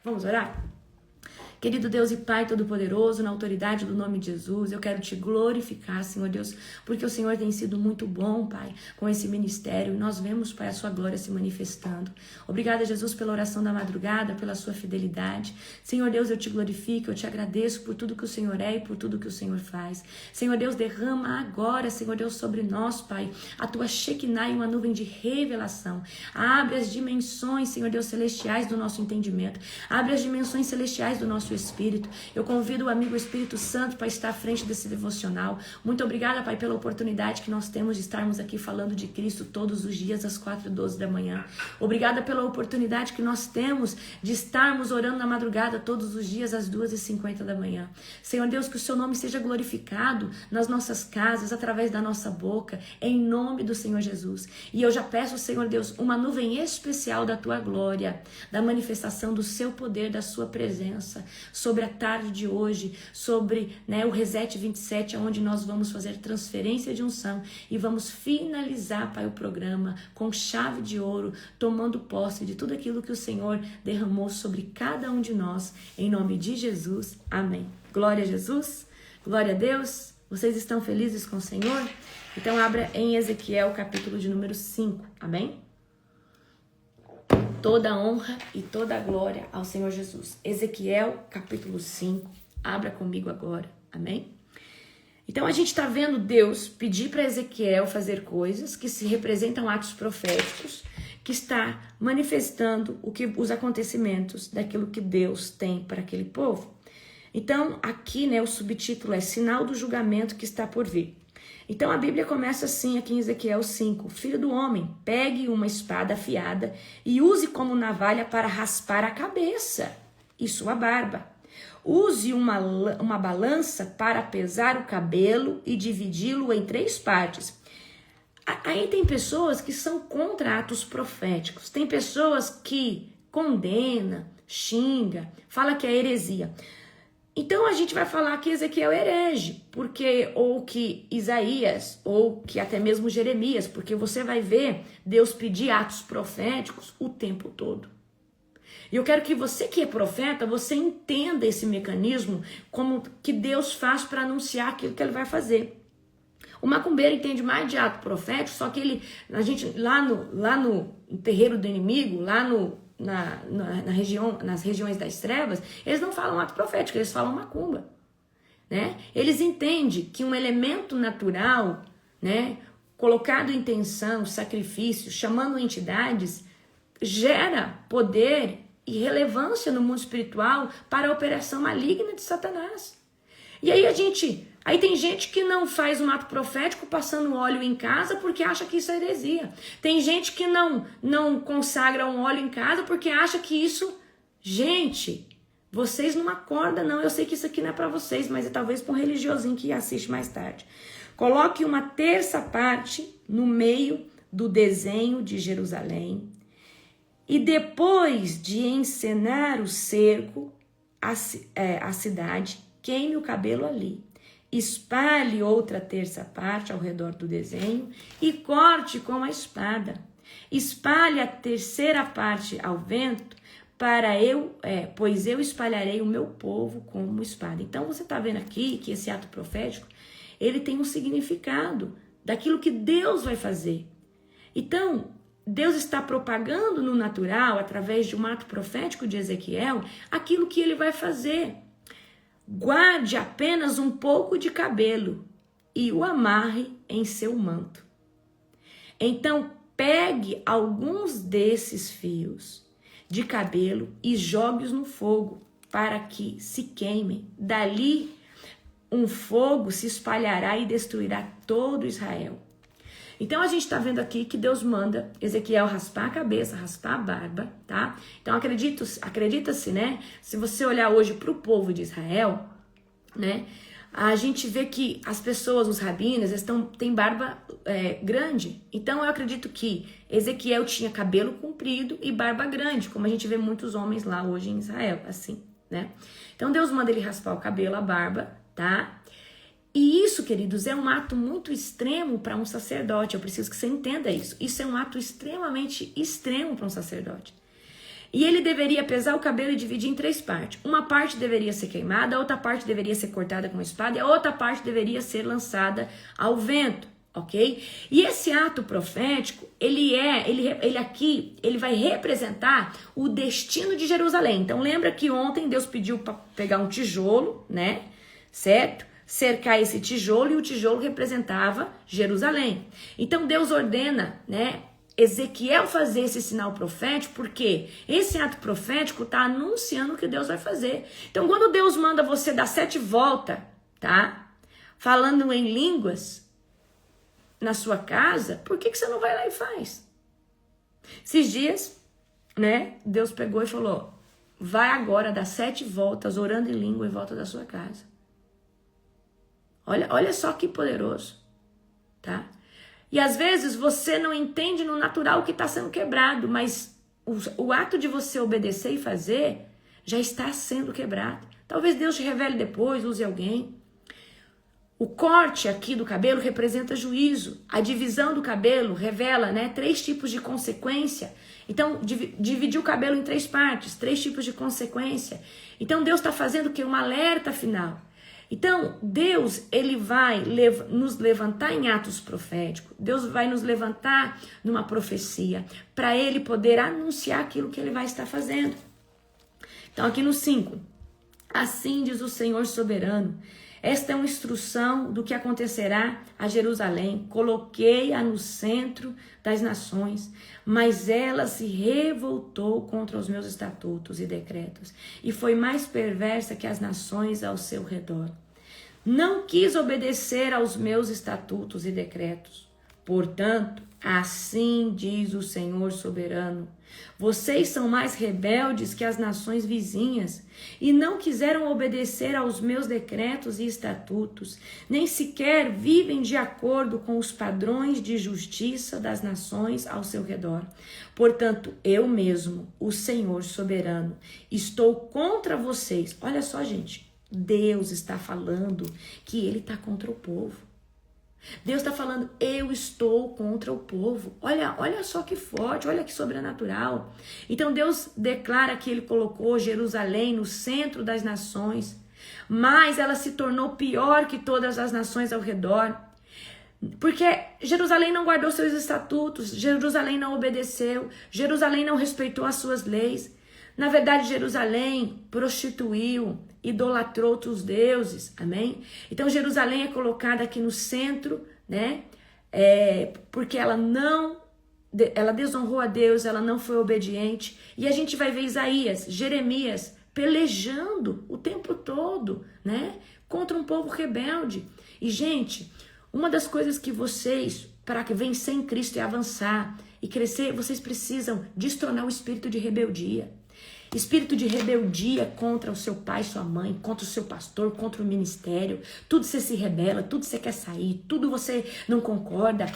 Vamos orar? Querido Deus e Pai Todo-Poderoso, na autoridade do nome de Jesus, eu quero te glorificar, Senhor Deus, porque o Senhor tem sido muito bom, Pai, com esse ministério, e nós vemos, Pai, a sua glória se manifestando. Obrigada, Jesus, pela oração da madrugada, pela sua fidelidade. Senhor Deus, eu te glorifico, eu te agradeço por tudo que o Senhor é e por tudo que o Senhor faz. Senhor Deus, derrama agora, Senhor Deus, sobre nós, Pai, a tua Shekinah e uma nuvem de revelação. Abre as dimensões, Senhor Deus, celestiais do nosso entendimento. Abre as dimensões celestiais do nosso Espírito. Eu convido o amigo Espírito Santo para estar à frente desse devocional. Muito obrigada, Pai, pela oportunidade que nós temos de estarmos aqui falando de Cristo todos os dias às 4h12 da manhã. Obrigada pela oportunidade que nós temos de estarmos orando na madrugada todos os dias às 2h50 da manhã. Senhor Deus, que o seu nome seja glorificado nas nossas casas, através da nossa boca, em nome do Senhor Jesus. E eu já peço, Senhor Deus, uma nuvem especial da tua glória, da manifestação do seu poder, da sua presença, sobre a tarde de hoje, sobre o Reset 27, onde nós vamos fazer transferência de unção e vamos finalizar, Pai, o programa com chave de ouro, tomando posse de tudo aquilo que o Senhor derramou sobre cada um de nós, em nome de Jesus, amém. Glória a Jesus, glória a Deus. Vocês estão felizes com o Senhor? Então abra em Ezequiel, capítulo de número 5, amém? Toda a honra e toda a glória ao Senhor Jesus. Ezequiel, capítulo 5. Abra comigo agora. Amém? Então, a gente está vendo Deus pedir para Ezequiel fazer coisas que se representam atos proféticos, que está manifestando os acontecimentos daquilo que Deus tem para aquele povo. Então, aqui, o subtítulo é Sinal do Julgamento que está por vir. Então a Bíblia começa assim aqui em Ezequiel 5. Filho do homem, pegue uma espada afiada e use como navalha para raspar a cabeça e sua barba. Use uma balança para pesar o cabelo e dividi-lo em 3 partes. Aí tem pessoas que são contra atos proféticos. Tem pessoas que condena, xinga, fala que é heresia. Então a gente vai falar que Ezequiel é herege, ou que Isaías, ou que até mesmo Jeremias, porque você vai ver Deus pedir atos proféticos o tempo todo. E eu quero que você que é profeta, você entenda esse mecanismo, como que Deus faz para anunciar aquilo que ele vai fazer. O macumbeiro entende mais de ato profético, só que lá no terreiro do inimigo, nas regiões das trevas, eles não falam ato profético, eles falam macumba, né? Eles entendem que um elemento natural, colocado em tensão, sacrifício, chamando entidades, gera poder e relevância no mundo espiritual para a operação maligna de Satanás. E aí tem gente que não faz um ato profético passando óleo em casa porque acha que isso é heresia. Tem gente que não consagra um óleo em casa porque acha que isso... Gente, vocês não acordam não. Eu sei que isso aqui não é para vocês, mas é talvez para um religiosinho que assiste mais tarde. Coloque uma 3ª parte no meio do desenho de Jerusalém. E depois de encenar o cerco, a cidade, queime o cabelo ali. Espalhe outra 3ª parte ao redor do desenho e corte com a espada. Espalhe a 3ª parte ao vento, pois eu espalharei o meu povo como espada. Então você está vendo aqui que esse ato profético, ele tem um significado daquilo que Deus vai fazer. Então, Deus está propagando no natural, através de um ato profético de Ezequiel, aquilo que ele vai fazer. Guarde apenas um pouco de cabelo e o amarre em seu manto. Então, pegue alguns desses fios de cabelo e jogue-os no fogo para que se queimem. Dali, um fogo se espalhará e destruirá todo Israel. Então a gente está vendo aqui que Deus manda Ezequiel raspar a cabeça, raspar a barba, tá? Então acredita-se, Se você olhar hoje para o povo de Israel, a gente vê que as pessoas, os rabinos, têm barba grande. Então eu acredito que Ezequiel tinha cabelo comprido e barba grande, como a gente vê muitos homens lá hoje em Israel, assim, Então Deus manda ele raspar o cabelo, a barba, tá? E isso, queridos, é um ato muito extremo para um sacerdote. Eu preciso que você entenda isso. Isso é um ato extremamente extremo para um sacerdote. E ele deveria pesar o cabelo e dividir em 3 partes. Uma parte deveria ser queimada, a outra parte deveria ser cortada com espada e a outra parte deveria ser lançada ao vento, ok? E esse ato profético, ele vai representar o destino de Jerusalém. Então lembra que ontem Deus pediu para pegar um tijolo, né? Certo? Cercar esse tijolo e o tijolo representava Jerusalém. Então Deus ordena, né? Ezequiel fazer esse sinal profético, porque esse ato profético está anunciando o que Deus vai fazer. Então, quando Deus manda você dar 7 voltas, tá? Falando em línguas na sua casa, por que você não vai lá e faz? Esses dias, né? Deus pegou e falou: vai agora dar 7 voltas orando em língua em volta da sua casa. Olha só que poderoso, tá? E às vezes você não entende no natural o que está sendo quebrado, mas o ato de você obedecer e fazer já está sendo quebrado. Talvez Deus te revele depois, use alguém. O corte aqui do cabelo representa juízo. A divisão do cabelo revela, né, 3 tipos de consequência. Então, dividir o cabelo em 3 partes, 3 tipos de consequência. Então, Deus está fazendo o quê? Um alerta final. Então, Deus, ele vai nos levantar em atos proféticos. Deus vai nos levantar numa profecia para ele poder anunciar aquilo que ele vai estar fazendo. Então, aqui no 5. Assim diz o Senhor soberano. Esta é uma instrução do que acontecerá a Jerusalém. Coloquei-a no centro das nações, mas ela se revoltou contra os meus estatutos e decretos e foi mais perversa que as nações ao seu redor. Não quis obedecer aos meus estatutos e decretos. Portanto, assim diz o Senhor soberano: vocês são mais rebeldes que as nações vizinhas e não quiseram obedecer aos meus decretos e estatutos, nem sequer vivem de acordo com os padrões de justiça das nações ao seu redor. Portanto, eu mesmo, o Senhor soberano, estou contra vocês. Olha só, gente, Deus está falando que ele está contra o povo. Deus está falando, eu estou contra o povo. Olha só que forte, olha que sobrenatural. Então Deus declara que ele colocou Jerusalém no centro das nações, mas ela se tornou pior que todas as nações ao redor. Porque Jerusalém não guardou seus estatutos, Jerusalém não obedeceu, Jerusalém não respeitou as suas leis. Na verdade, Jerusalém prostituiu, idolatrou outros deuses, amém? Então, Jerusalém é colocada aqui no centro, né? Porque ela desonrou a Deus, ela não foi obediente. E a gente vai ver Isaías, Jeremias pelejando o tempo todo, né? Contra um povo rebelde. E, gente, uma das coisas que vocês, para vencer em Cristo e avançar e crescer, vocês precisam destronar o espírito de rebeldia. Espírito de rebeldia contra o seu pai, sua mãe, contra o seu pastor, contra o ministério. Tudo você se rebela, tudo você quer sair, tudo você não concorda.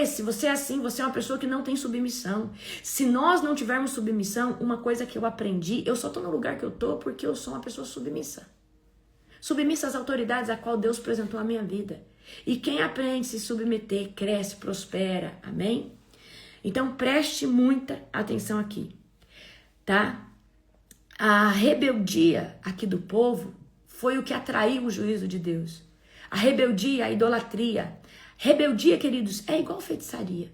Se você é assim, você é uma pessoa que não tem submissão. Se nós não tivermos submissão, uma coisa que eu aprendi, eu só estou no lugar que eu estou porque eu sou uma pessoa submissa. Submissa às autoridades a qual Deus apresentou a minha vida. E quem aprende a se submeter, cresce, prospera. Amém? Então preste muita atenção aqui. Tá? A rebeldia aqui do povo foi o que atraiu o juízo de Deus. A rebeldia, a idolatria. Rebeldia, queridos, é igual feitiçaria,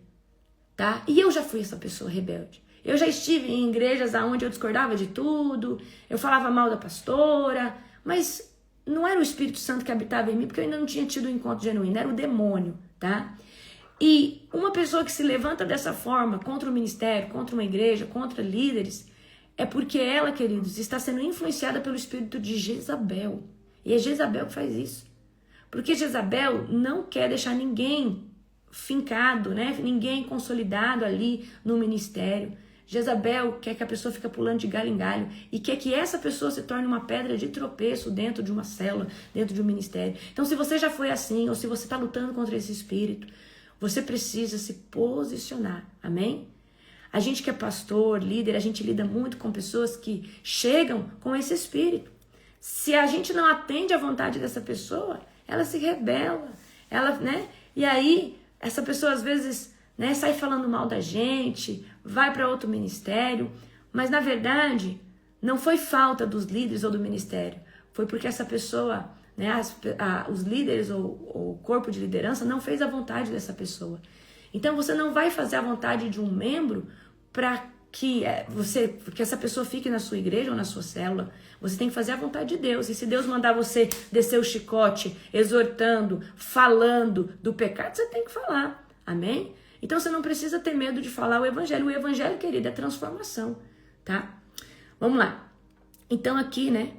tá? E eu já fui essa pessoa rebelde. Eu já estive em igrejas onde eu discordava de tudo, eu falava mal da pastora, mas não era o Espírito Santo que habitava em mim, porque eu ainda não tinha tido um encontro genuíno, era o demônio, tá? E uma pessoa que se levanta dessa forma contra o ministério, contra uma igreja, contra líderes, é porque ela, queridos, está sendo influenciada pelo espírito de Jezabel. E é Jezabel que faz isso. Porque Jezabel não quer deixar ninguém fincado, né? Ninguém consolidado ali no ministério. Jezabel quer que a pessoa fique pulando de galho em galho e quer que essa pessoa se torne uma pedra de tropeço dentro de uma célula, dentro de um ministério. Então, se você já foi assim ou se você está lutando contra esse espírito, você precisa se posicionar. Amém? A gente que é pastor, líder, a gente lida muito com pessoas que chegam com esse espírito. Se a gente não atende à vontade dessa pessoa, ela se rebela, ela, né? E aí, essa pessoa às vezes, né, sai falando mal da gente, vai para outro ministério, mas na verdade não foi falta dos líderes ou do ministério, foi porque essa pessoa, né, os líderes ou o corpo de liderança não fez a vontade dessa pessoa. Então você não vai fazer a vontade de um membro para que essa pessoa fique na sua igreja ou na sua célula. Você tem que fazer a vontade de Deus. E se Deus mandar você descer o chicote, exortando, falando do pecado, você tem que falar. Amém? Então você não precisa ter medo de falar o evangelho. O evangelho, querida, é transformação, tá? Vamos lá. Então aqui, né,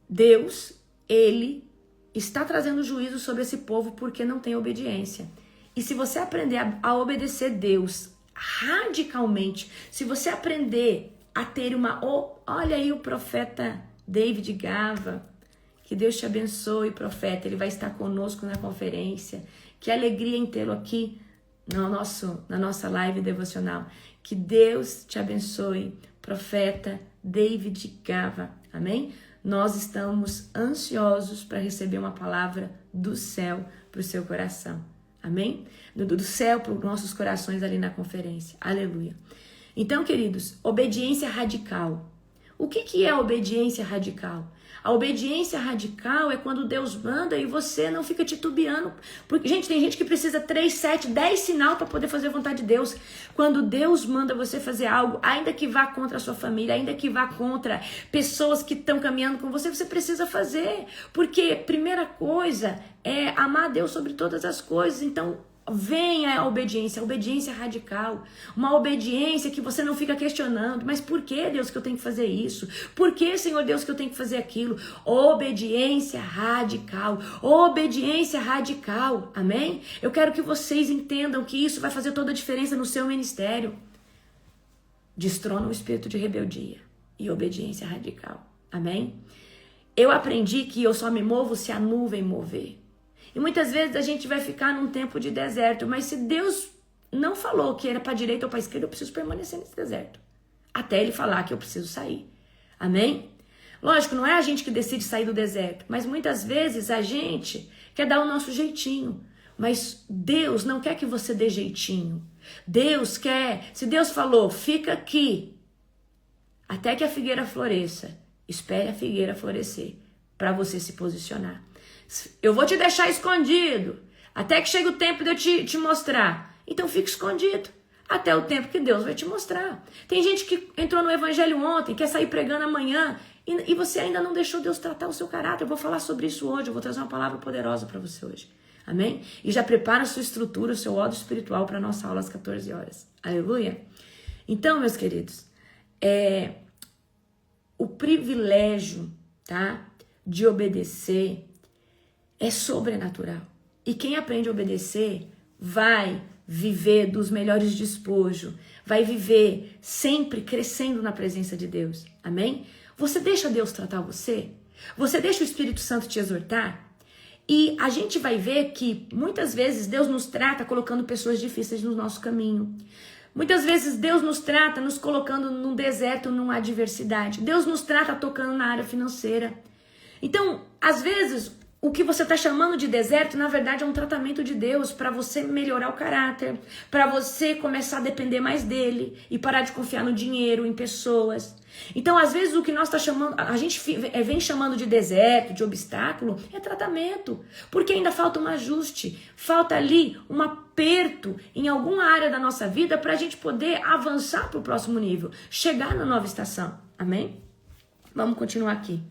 Deus, ele está trazendo juízo sobre esse povo porque não tem obediência. E se você aprender a obedecer Deus radicalmente, se você aprender a ter olha aí o profeta David Gava, que Deus te abençoe, profeta, ele vai estar conosco na conferência, que alegria em tê-lo aqui na nossa live devocional, que Deus te abençoe, profeta David Gava, amém? Nós estamos ansiosos para receber uma palavra do céu para o seu coração. Amém? Do céu para os nossos corações ali na conferência. Aleluia. Então, queridos, obediência radical. O que é obediência radical? A obediência radical é quando Deus manda e você não fica titubeando. Porque, gente, tem gente que precisa 3, 7, 10 sinal para poder fazer a vontade de Deus. Quando Deus manda você fazer algo, ainda que vá contra a sua família, ainda que vá contra pessoas que estão caminhando com você, você precisa fazer. Porque primeira coisa é amar a Deus sobre todas as coisas. Então, venha a obediência radical, uma obediência que você não fica questionando, mas por que, Deus, que eu tenho que fazer isso? Por que, Senhor Deus, que eu tenho que fazer aquilo? Obediência radical, amém? Eu quero que vocês entendam que isso vai fazer toda a diferença no seu ministério. Destrona o espírito de rebeldia e obediência radical, amém? Eu aprendi que eu só me movo se a nuvem mover. E muitas vezes a gente vai ficar num tempo de deserto, mas se Deus não falou que era para a direita ou para a esquerda, eu preciso permanecer nesse deserto. Até Ele falar que eu preciso sair. Amém? Lógico, não é a gente que decide sair do deserto, mas muitas vezes a gente quer dar o nosso jeitinho. Mas Deus não quer que você dê jeitinho. Deus quer, se Deus falou, fica aqui até que a figueira floresça, espere a figueira florescer para você se posicionar. Eu vou te deixar escondido até que chegue o tempo de eu te mostrar. Então fique escondido até o tempo que Deus vai te mostrar. Tem gente que entrou no evangelho ontem, quer sair pregando amanhã e você ainda não deixou Deus tratar o seu caráter. Eu vou falar sobre isso hoje, eu vou trazer uma palavra poderosa para você hoje. Amém? E já prepara a sua estrutura, o seu ódio espiritual para a nossa aula às 14 horas. Aleluia? Então, meus queridos, o privilégio, tá, de obedecer é sobrenatural. E quem aprende a obedecer vai viver dos melhores despojos, vai viver sempre crescendo na presença de Deus. Amém? Você deixa Deus tratar você? Você deixa o Espírito Santo te exortar? E a gente vai ver que muitas vezes Deus nos trata colocando pessoas difíceis no nosso caminho. Muitas vezes Deus nos trata nos colocando num deserto, numa adversidade. Deus nos trata tocando na área financeira. Então, às vezes, o que você está chamando de deserto, na verdade, é um tratamento de Deus para você melhorar o caráter, para você começar a depender mais dele e parar de confiar no dinheiro, em pessoas. Então, às vezes, o que nós a gente vem chamando de deserto, de obstáculo, é tratamento, porque ainda falta um ajuste, falta ali um aperto em alguma área da nossa vida para a gente poder avançar para o próximo nível, chegar na nova estação. Amém? Vamos continuar aqui.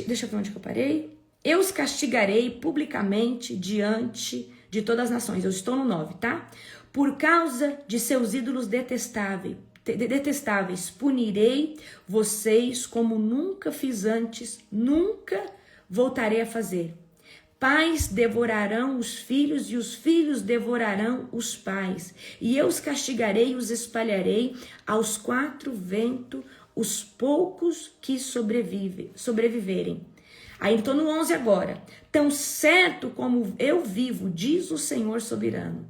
Deixa eu ver onde que eu parei. Eu os castigarei publicamente diante de todas as nações. Eu estou no 9, tá? Por causa de seus ídolos detestáveis, punirei vocês como nunca fiz antes, nunca voltarei a fazer. Pais devorarão os filhos e os filhos devorarão os pais. E eu os castigarei e os espalharei aos 4 ventos, os poucos que sobreviverem. Aí estou no 11 agora. Tão certo como eu vivo, diz o Senhor soberano,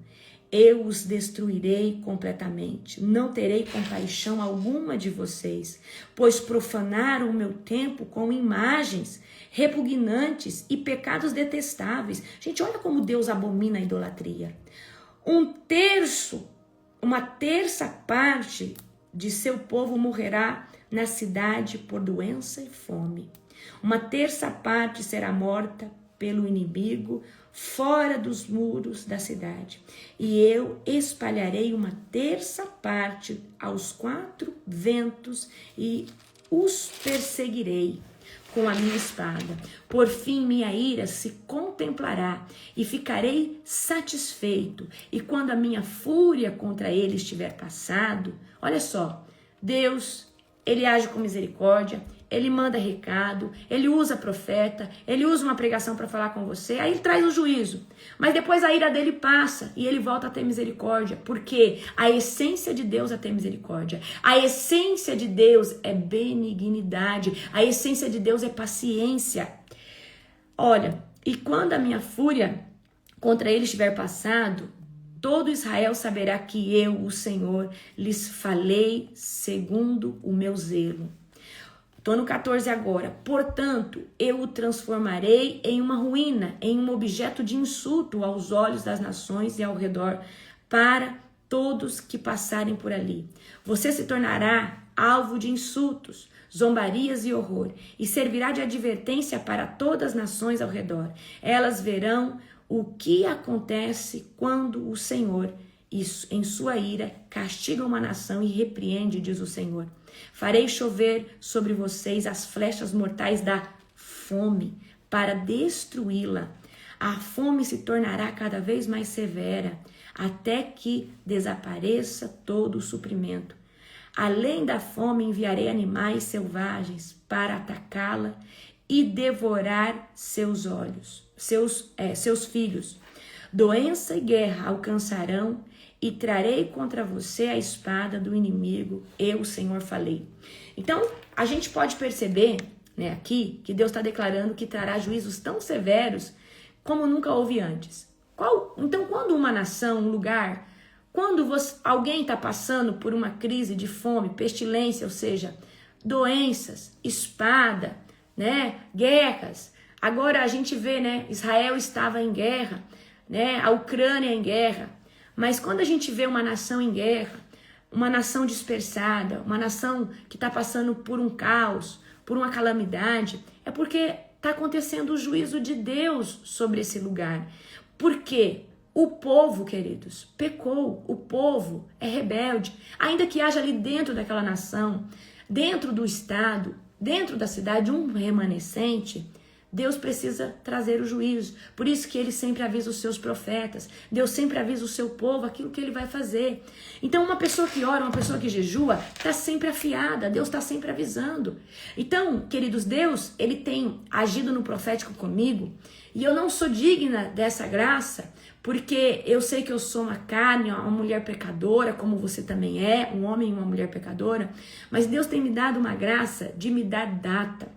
eu os destruirei completamente. Não terei compaixão alguma de vocês, pois profanaram o meu templo com imagens repugnantes e pecados detestáveis. Gente, olha como Deus abomina a idolatria. 1/3 uma terça parte de seu povo morrerá na cidade por doença e fome. Uma terça parte será morta pelo inimigo fora dos muros da cidade. E eu espalharei uma terça parte aos 4 ventos e os perseguirei com a minha espada. Por fim, minha ira se contemplará e ficarei satisfeito. E quando a minha fúria contra ele estiver passado, olha só, Deus, ele age com misericórdia, ele manda recado, ele usa profeta, ele usa uma pregação para falar com você, aí ele traz o juízo. Mas depois a ira dele passa e ele volta a ter misericórdia, porque a essência de Deus é ter misericórdia. A essência de Deus é benignidade, a essência de Deus é paciência. Olha, e quando a minha fúria contra ele estiver passado, todo Israel saberá que eu, o Senhor, lhes falei segundo o meu zelo. Estou no 14 agora. Portanto, eu o transformarei em uma ruína, em um objeto de insulto aos olhos das nações e ao redor, para todos que passarem por ali. Você se tornará alvo de insultos, zombarias e horror, e servirá de advertência para todas as nações ao redor. Elas verão o que acontece quando o Senhor, em sua ira, castiga uma nação e repreende, diz o Senhor. Farei chover sobre vocês as flechas mortais da fome para destruí-la. A fome se tornará cada vez mais severa, até que desapareça todo o suprimento. Além da fome, enviarei animais selvagens para atacá-la e devorar seus filhos. Doença e guerra alcançarão e trarei contra você a espada do inimigo, eu, o Senhor, falei. Então, a gente pode perceber, né, aqui, que Deus está declarando que trará juízos tão severos como nunca houve antes. Então, quando uma nação, um lugar, quando alguém está passando por uma crise de fome, pestilência, ou seja, doenças, espada, né, guerras. Agora a gente vê, né, Israel estava em guerra, né, a Ucrânia em guerra. Mas quando a gente vê uma nação em guerra, uma nação dispersada, uma nação que está passando por um caos, por uma calamidade, é porque está acontecendo o juízo de Deus sobre esse lugar. Porque o povo, queridos, pecou, o povo é rebelde. Ainda que haja ali dentro daquela nação, dentro do estado, dentro da cidade, um remanescente, Deus precisa trazer o juízo. Por isso que ele sempre avisa os seus profetas. Deus sempre avisa o seu povo aquilo que ele vai fazer. Então uma pessoa que ora, uma pessoa que jejua, está sempre afiada. Deus está sempre avisando. Então, queridos, Deus, ele tem agido no profético comigo. E eu não sou digna dessa graça, porque eu sei que eu sou uma carne, uma mulher pecadora, como você também é, um homem e uma mulher pecadora. Mas Deus tem me dado uma graça de me dar data,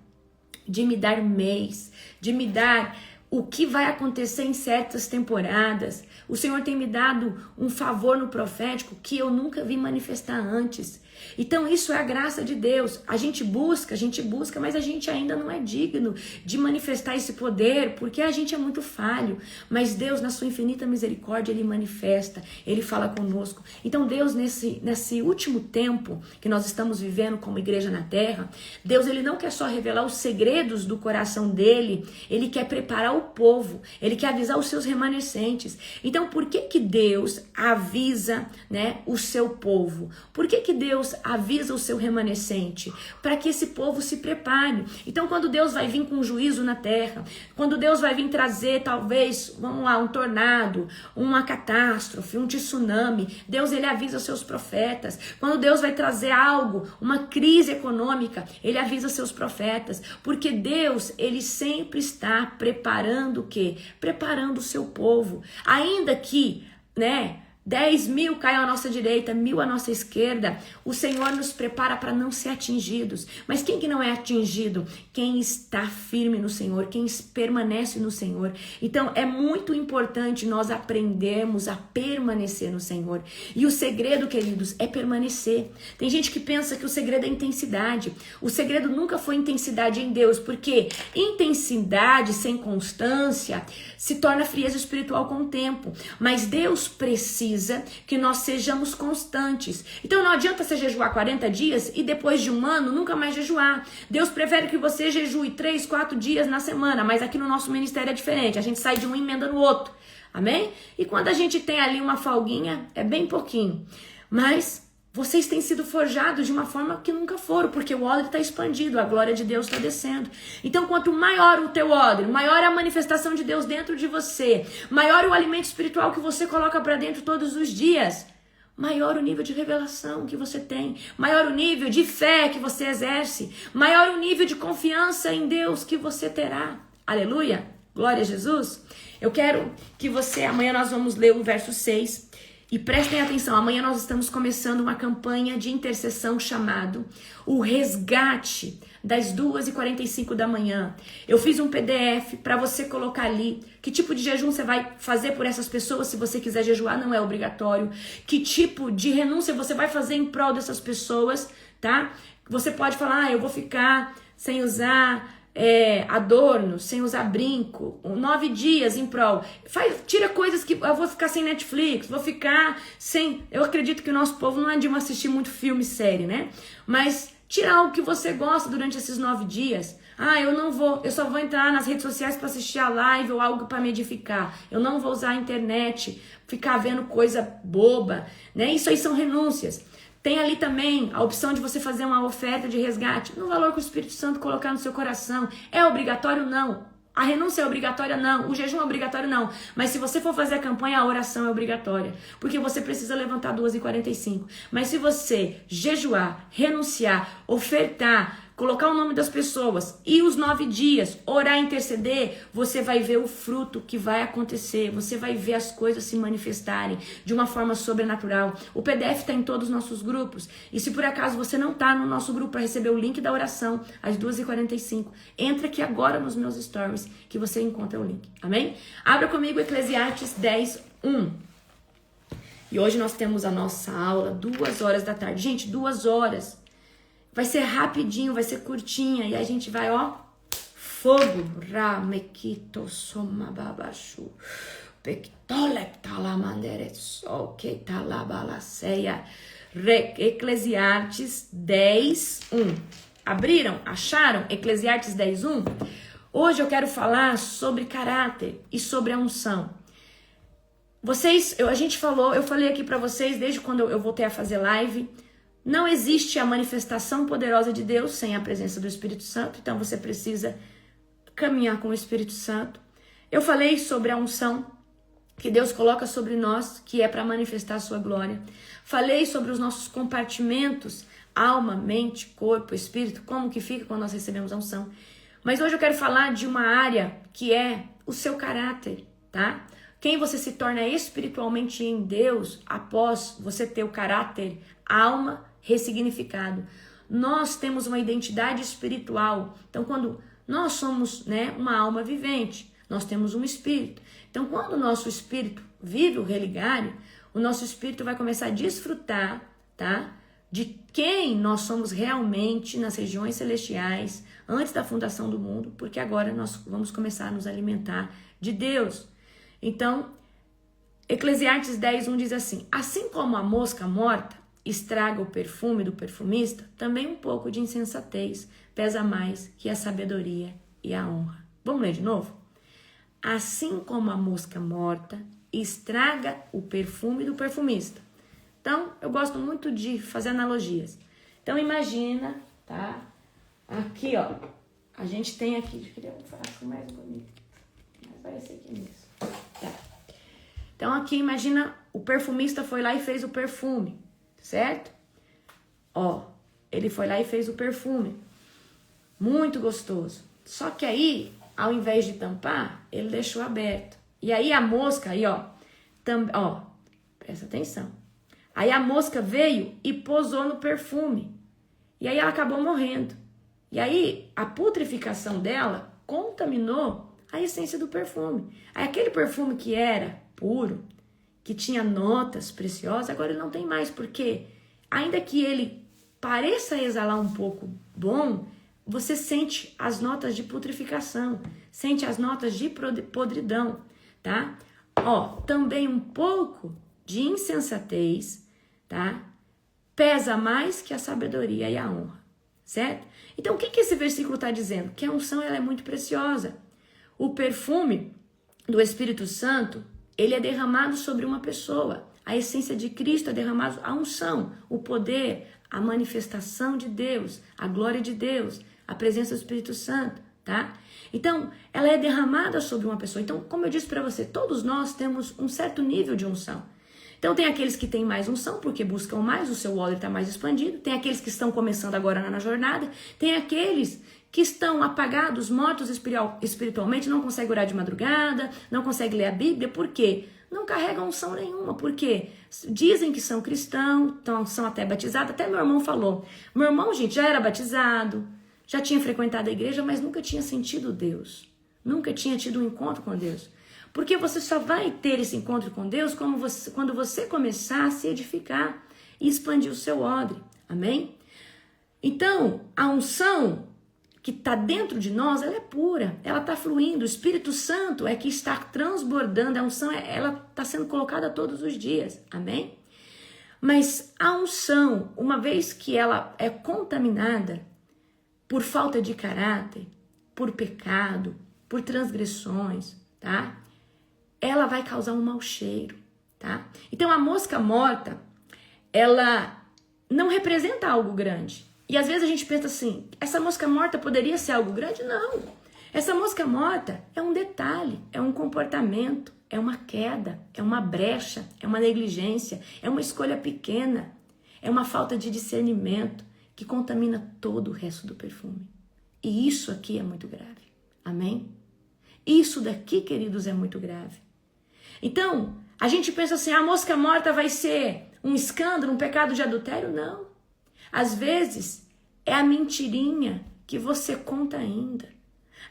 de me dar mês, de me dar o que vai acontecer em certas temporadas. O Senhor tem me dado um favor no profético que eu nunca vi manifestar antes. Então isso é a graça de Deus. A gente busca, mas a gente ainda não é digno de manifestar esse poder, porque a gente é muito falho. Mas Deus, na sua infinita misericórdia, ele manifesta, ele fala conosco. Então Deus, nesse último tempo que nós estamos vivendo como igreja na terra, Deus, ele não quer só revelar os segredos do coração dele, ele quer preparar o povo, ele quer avisar os seus remanescentes. Então por que Deus avisa, né, o seu povo? Por que Deus avisa o seu remanescente? Para que esse povo se prepare. Então quando Deus vai vir com juízo na terra, quando Deus vai vir trazer talvez, vamos lá, um tornado, uma catástrofe, um tsunami, Deus, ele avisa os seus profetas. Quando Deus vai trazer algo, uma crise econômica, ele avisa seus profetas, porque Deus, ele sempre está preparando o quê? Preparando o seu povo. Ainda que, né, 10.000 caiam à nossa direita, 1.000 à nossa esquerda, o Senhor nos prepara para não ser atingidos. Mas quem que não é atingido? Quem está firme no Senhor, quem permanece no Senhor. Então é muito importante nós aprendermos a permanecer no Senhor. E o segredo, queridos, é permanecer. Tem gente que pensa que o segredo é intensidade. O segredo nunca foi intensidade em Deus, porque intensidade sem constância se torna frieza espiritual com o tempo. Mas Deus precisa precisa que nós sejamos constantes. Então não adianta você jejuar 40 dias e depois de um ano nunca mais jejuar. Deus prefere que você jejue 3, 4 dias na semana, mas aqui no nosso ministério é diferente. A gente sai de um e emenda no outro. Amém? E quando a gente tem ali uma folguinha, é bem pouquinho. Mas vocês têm sido forjados de uma forma que nunca foram, porque o odre está expandido, a glória de Deus está descendo. Então, quanto maior o teu odre, maior a manifestação de Deus dentro de você, maior o alimento espiritual que você coloca para dentro todos os dias, maior o nível de revelação que você tem, maior o nível de fé que você exerce, maior o nível de confiança em Deus que você terá. Aleluia! Glória a Jesus! Eu quero que você, amanhã nós vamos ler o verso 6, e prestem atenção, amanhã nós estamos começando uma campanha de intercessão chamado O Resgate, das 2h45 da manhã. Eu fiz um PDF para você colocar ali que tipo de jejum você vai fazer por essas pessoas, se você quiser jejuar, não é obrigatório. Que tipo de renúncia você vai fazer em prol dessas pessoas, tá? Você pode falar, eu vou ficar sem usar adorno, sem usar brinco, 9 dias em prol. Tira coisas que eu vou ficar sem Netflix, vou ficar sem. Eu acredito que o nosso povo não é de assistir muito filme e série, né? Mas tira algo que você gosta durante esses 9 dias. Eu só vou entrar nas redes sociais para assistir a live ou algo para me edificar. Eu não vou usar a internet, ficar vendo coisa boba, né? Isso aí são renúncias. Tem ali também a opção de você fazer uma oferta de resgate no valor que o Espírito Santo colocar no seu coração. É obrigatório? Não. A renúncia é obrigatória? Não. O jejum é obrigatório? Não. Mas se você for fazer a campanha, a oração é obrigatória. Porque você precisa levantar 2h45. Mas se você jejuar, renunciar, ofertar, colocar o nome das pessoas e os 9 dias, orar, interceder, você vai ver o fruto que vai acontecer, você vai ver as coisas se manifestarem de uma forma sobrenatural. O PDF está em todos os nossos grupos, e se por acaso você não está no nosso grupo para receber o link da oração às 2h45, entra aqui agora nos meus stories que você encontra o link, amém? Abra comigo Eclesiastes 10:1. E hoje nós temos a nossa aula 2 horas da tarde. Gente, 2 horas. Vai ser rapidinho, vai ser curtinha. E a gente vai, fogo. Ramekito somababashu. Pectolek talamanderetso que talabalaceia. Eclesiastes 10:1. Abriram? Acharam? Eclesiastes 10:1? Hoje eu quero falar sobre caráter e sobre a unção. Eu falei aqui pra vocês desde quando eu voltei a fazer live. Não existe a manifestação poderosa de Deus sem a presença do Espírito Santo. Então você precisa caminhar com o Espírito Santo. Eu falei sobre a unção que Deus coloca sobre nós, que é para manifestar a sua glória. Falei sobre os nossos compartimentos, alma, mente, corpo, espírito, como que fica quando nós recebemos a unção. Mas hoje eu quero falar de uma área que é o seu caráter, tá? Quem você se torna espiritualmente em Deus após você ter o caráter, alma, ressignificado. Nós temos uma identidade espiritual. Então, quando nós somos, uma alma vivente, nós temos um espírito. Então, quando o nosso espírito vive o religário, o nosso espírito vai começar a desfrutar, tá? De quem nós somos realmente nas regiões celestiais, antes da fundação do mundo, porque agora nós vamos começar a nos alimentar de Deus. Então, Eclesiastes 10:1 diz assim: assim como a mosca morta estraga o perfume do perfumista, também um pouco de insensatez pesa mais que a sabedoria e a honra. Vamos ler de novo? Assim como a mosca morta estraga o perfume do perfumista. Então, eu gosto muito de fazer analogias. Então, imagina, tá? Aqui, a gente tem aqui, eu queria falar mais bonito, mas vai ser aqui mesmo. Tá. Então, aqui, imagina, o perfumista foi lá e fez o perfume. Certo? Ele foi lá e fez o perfume. Muito gostoso. Só que aí, ao invés de tampar, ele deixou aberto. E aí a mosca, presta atenção. Aí a mosca veio e pousou no perfume. E aí ela acabou morrendo. E aí a putrificação dela contaminou a essência do perfume. Aí aquele perfume que era puro, que tinha notas preciosas, agora ele não tem mais, porque ainda que ele pareça exalar um pouco bom, você sente as notas de putrificação, sente as notas de podridão, tá? Também um pouco de insensatez, tá? Pesa mais que a sabedoria e a honra, certo? Então, o que esse versículo está dizendo? Que a unção ela é muito preciosa. O perfume do Espírito Santo, ele é derramado sobre uma pessoa. A essência de Cristo é derramada, a unção, o poder, a manifestação de Deus, a glória de Deus, a presença do Espírito Santo, tá? Então, ela é derramada sobre uma pessoa. Então, como eu disse para você, todos nós temos um certo nível de unção. Então, tem aqueles que têm mais unção, porque buscam mais, o seu óleo está mais expandido. Tem aqueles que estão começando agora na jornada. Tem aqueles que estão apagados, mortos espiritualmente, não conseguem orar de madrugada, não conseguem ler a Bíblia. Por quê? Não carregam unção nenhuma. Por quê? Dizem que são cristãos, então são até batizados. Até meu irmão falou. Meu irmão, gente, já era batizado, já tinha frequentado a igreja, mas nunca tinha sentido Deus. Nunca tinha tido um encontro com Deus. Porque você só vai ter esse encontro com Deus quando você começar a se edificar e expandir o seu odre. Amém? Então, a unção que está dentro de nós, ela é pura, ela está fluindo. O Espírito Santo é que está transbordando. A unção, ela está sendo colocada todos os dias. Amém? Mas a unção, uma vez que ela é contaminada por falta de caráter, por pecado, por transgressões, tá? Ela vai causar um mau cheiro, tá? Então a mosca morta, ela não representa algo grande. E às vezes a gente pensa assim, essa mosca morta poderia ser algo grande? Não. Essa mosca morta é um detalhe, é um comportamento, é uma queda, é uma brecha, é uma negligência, é uma escolha pequena, é uma falta de discernimento que contamina todo o resto do perfume. E isso aqui é muito grave. Amém? Isso daqui, queridos, é muito grave. Então, a gente pensa assim, a mosca morta vai ser um escândalo, um pecado de adultério? Não. Às vezes, é a mentirinha que você conta ainda.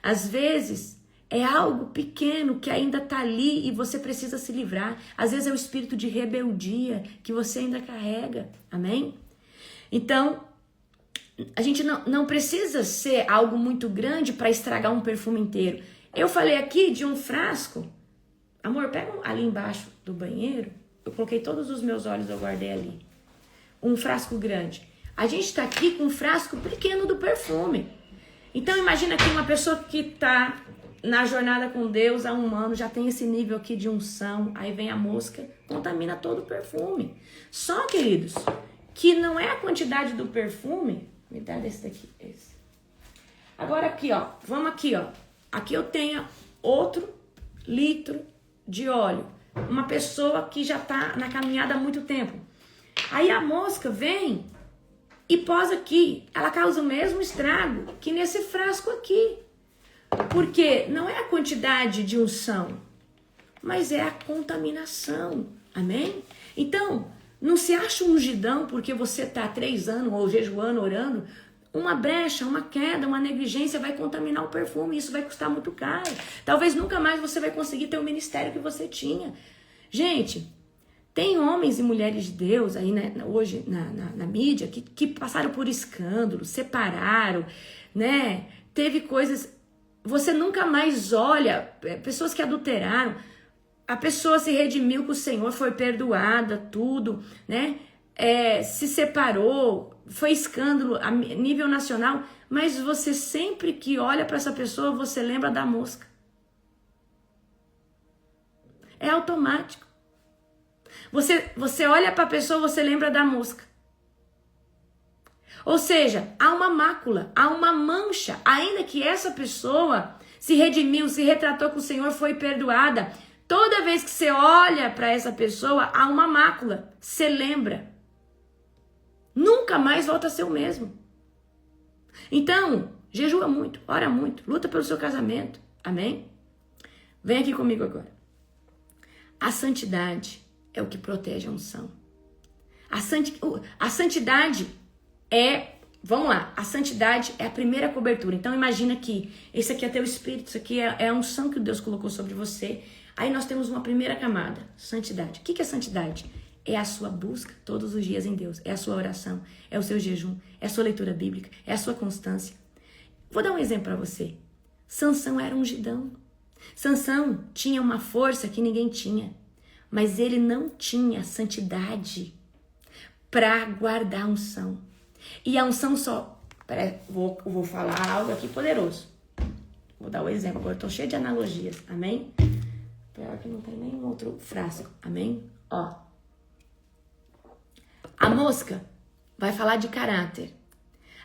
Às vezes, é algo pequeno que ainda está ali e você precisa se livrar. Às vezes, é o espírito de rebeldia que você ainda carrega. Amém? Então, a gente não precisa ser algo muito grande para estragar um perfume inteiro. Eu falei aqui de um frasco. Amor, pega ali embaixo do banheiro. Eu coloquei todos os meus óleos, eu guardei ali. Um frasco grande. A gente está aqui com um frasco pequeno do perfume. Então imagina que uma pessoa que está na jornada com Deus há um ano, já tem esse nível aqui de unção. Aí vem a mosca, contamina todo o perfume. Só, queridos, que não é a quantidade do perfume. Me dá desse daqui, esse. Agora aqui, ó. Vamos aqui, ó. Aqui eu tenho outro litro de óleo. Uma pessoa que já está na caminhada há muito tempo. Aí a mosca vem e posa aqui. Ela causa o mesmo estrago que nesse frasco aqui. Porque não é a quantidade de unção, mas é a contaminação. Amém? Então, não se acha um ungidão porque você está há 3 anos ou jejuando, orando. Uma brecha, uma queda, uma negligência vai contaminar o perfume. Isso vai custar muito caro. Talvez nunca mais você vai conseguir ter o ministério que você tinha. Gente, tem homens e mulheres de Deus aí, né, hoje na mídia que passaram por escândalos, separaram, né? Teve coisas... Você nunca mais olha, pessoas que adulteraram, a pessoa se redimiu com o Senhor, foi perdoada, tudo, né? Se separou, foi escândalo a nível nacional, mas você sempre que olha para essa pessoa, você lembra da mosca. É automático. Você olha para a pessoa, você lembra da mosca. Ou seja, há uma mácula, há uma mancha, ainda que essa pessoa se redimiu, se retratou com o Senhor, foi perdoada. Toda vez que você olha para essa pessoa, há uma mácula, você lembra. Nunca mais volta a ser o mesmo. Então, jejua muito, ora muito, luta pelo seu casamento. Amém? Vem aqui comigo agora. A santidade é o que protege a unção. A santidade vamos lá, a santidade é a primeira cobertura. Então imagina que esse aqui é teu espírito, isso aqui é a unção que Deus colocou sobre você. Aí nós temos uma primeira camada, santidade. O que é santidade? É a sua busca todos os dias em Deus, é a sua oração, é o seu jejum, é a sua leitura bíblica, é a sua constância. Vou dar um exemplo para você. Sansão era ungidão. Sansão tinha uma força que ninguém tinha. mas ele não tinha santidade para guardar a unção. E a unção só... Vou falar algo aqui poderoso. Vou dar o exemplo, agora eu tô cheio de analogias, amém? Pior que não tem nenhum outro frasco, amém? Ó, a mosca vai falar de caráter.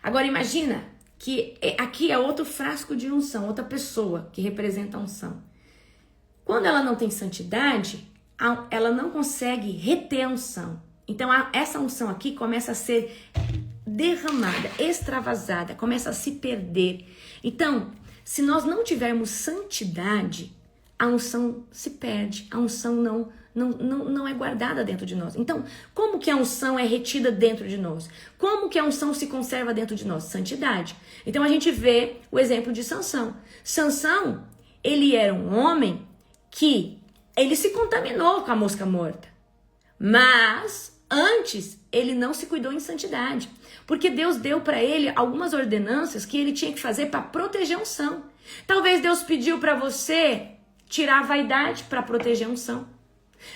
Agora imagina que aqui é outro frasco de unção, outra pessoa que representa a unção. Quando ela não tem santidade, ela não consegue reter a unção. Então essa unção aqui começa a ser derramada, extravasada, começa a se perder. Então, se nós não tivermos santidade, a unção se perde, a unção não é guardada dentro de nós. Então, como que a unção é retida dentro de nós? Como que a unção se conserva dentro de nós? Santidade. Então, a gente vê o exemplo de Sansão. Sansão, ele era um homem que ele se contaminou com a mosca morta. Mas, antes, ele não se cuidou em santidade. Porque Deus deu para ele algumas ordenanças que ele tinha que fazer para proteger a unção. Talvez Deus pediu para você tirar a vaidade para proteger a unção.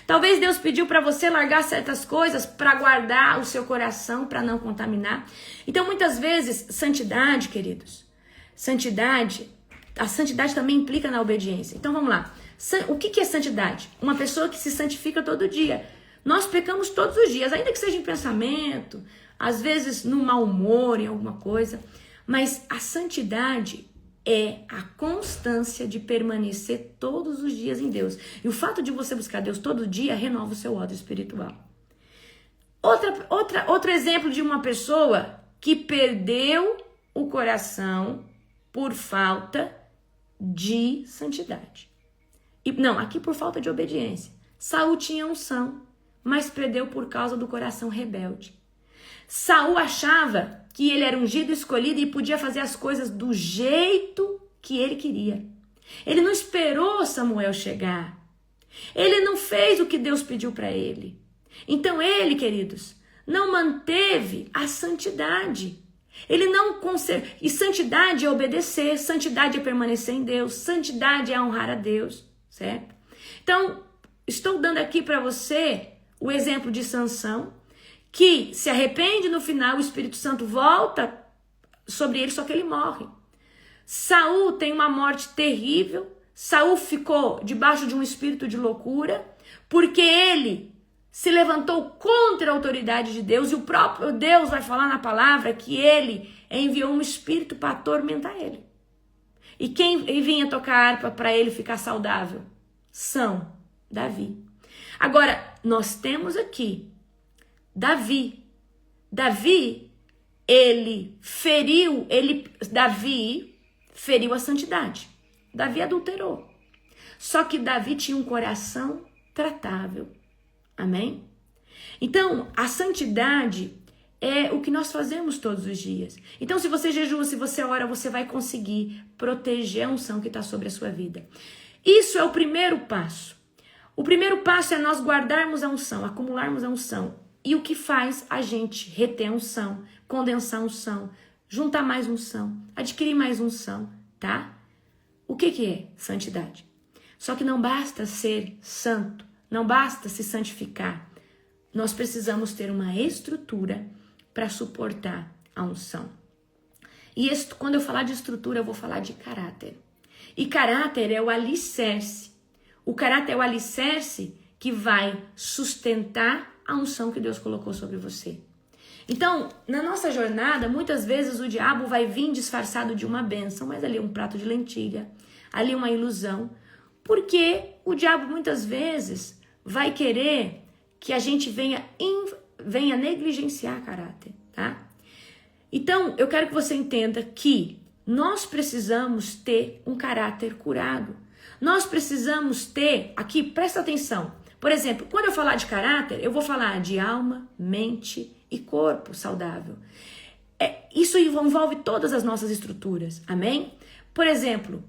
Talvez Deus pediu para você largar certas coisas para guardar o seu coração, para não contaminar. Então, muitas vezes, santidade, queridos, a santidade também implica na obediência. Então, vamos lá. O que é santidade? Uma pessoa que se santifica todo dia. Nós pecamos todos os dias, ainda que seja em pensamento, às vezes no mau humor, em alguma coisa. Mas a santidade é a constância de permanecer todos os dias em Deus. E o fato de você buscar Deus todo dia renova o seu ódio espiritual. Outro exemplo de uma pessoa que perdeu o coração por falta de santidade. Aqui por falta de obediência. Saul tinha unção, mas perdeu por causa do coração rebelde. Saul achava que ele era ungido, escolhido e podia fazer as coisas do jeito que ele queria. Ele não esperou Samuel chegar. Ele não fez o que Deus pediu para ele. Então ele, queridos, não manteve a santidade. Ele não conserva. E santidade é obedecer, santidade é permanecer em Deus, santidade é honrar a Deus, certo? Então, estou dando aqui para você o exemplo de Sansão, que se arrepende no final, o Espírito Santo volta sobre ele, só que ele morre. Saul tem uma morte terrível. Saul ficou debaixo de um espírito de loucura, porque ele se levantou contra a autoridade de Deus, e o próprio Deus vai falar na palavra que ele enviou um espírito para atormentar ele. E quem vinha tocar harpa para ele ficar saudável? Davi. Agora, nós temos aqui Davi, Davi feriu a santidade. Davi adulterou. Só que Davi tinha um coração tratável. Amém? Então, a santidade é o que nós fazemos todos os dias. Então, se você jejua, se você ora, você vai conseguir proteger a unção que está sobre a sua vida. Isso é o primeiro passo. O primeiro passo é nós guardarmos a unção, acumularmos a unção. E o que faz a gente reter a unção, condensar a unção, juntar mais unção, adquirir mais unção, tá? O que é santidade? Só que não basta ser santo, não basta se santificar. Nós precisamos ter uma estrutura para suportar a unção. E quando eu falar de estrutura, eu vou falar de caráter. E caráter é o alicerce. O caráter é o alicerce que vai sustentar a unção que Deus colocou sobre você. Então, na nossa jornada, muitas vezes o diabo vai vir disfarçado de uma bênção, mas ali é um prato de lentilha, ali é uma ilusão, porque o diabo muitas vezes vai querer que a gente venha negligenciar caráter, tá? Então, eu quero que você entenda que nós precisamos ter um caráter curado. Nós precisamos ter, aqui, presta atenção. Por exemplo, quando eu falar de caráter, eu vou falar de alma, mente e corpo saudável. Isso envolve todas as nossas estruturas, amém? Por exemplo,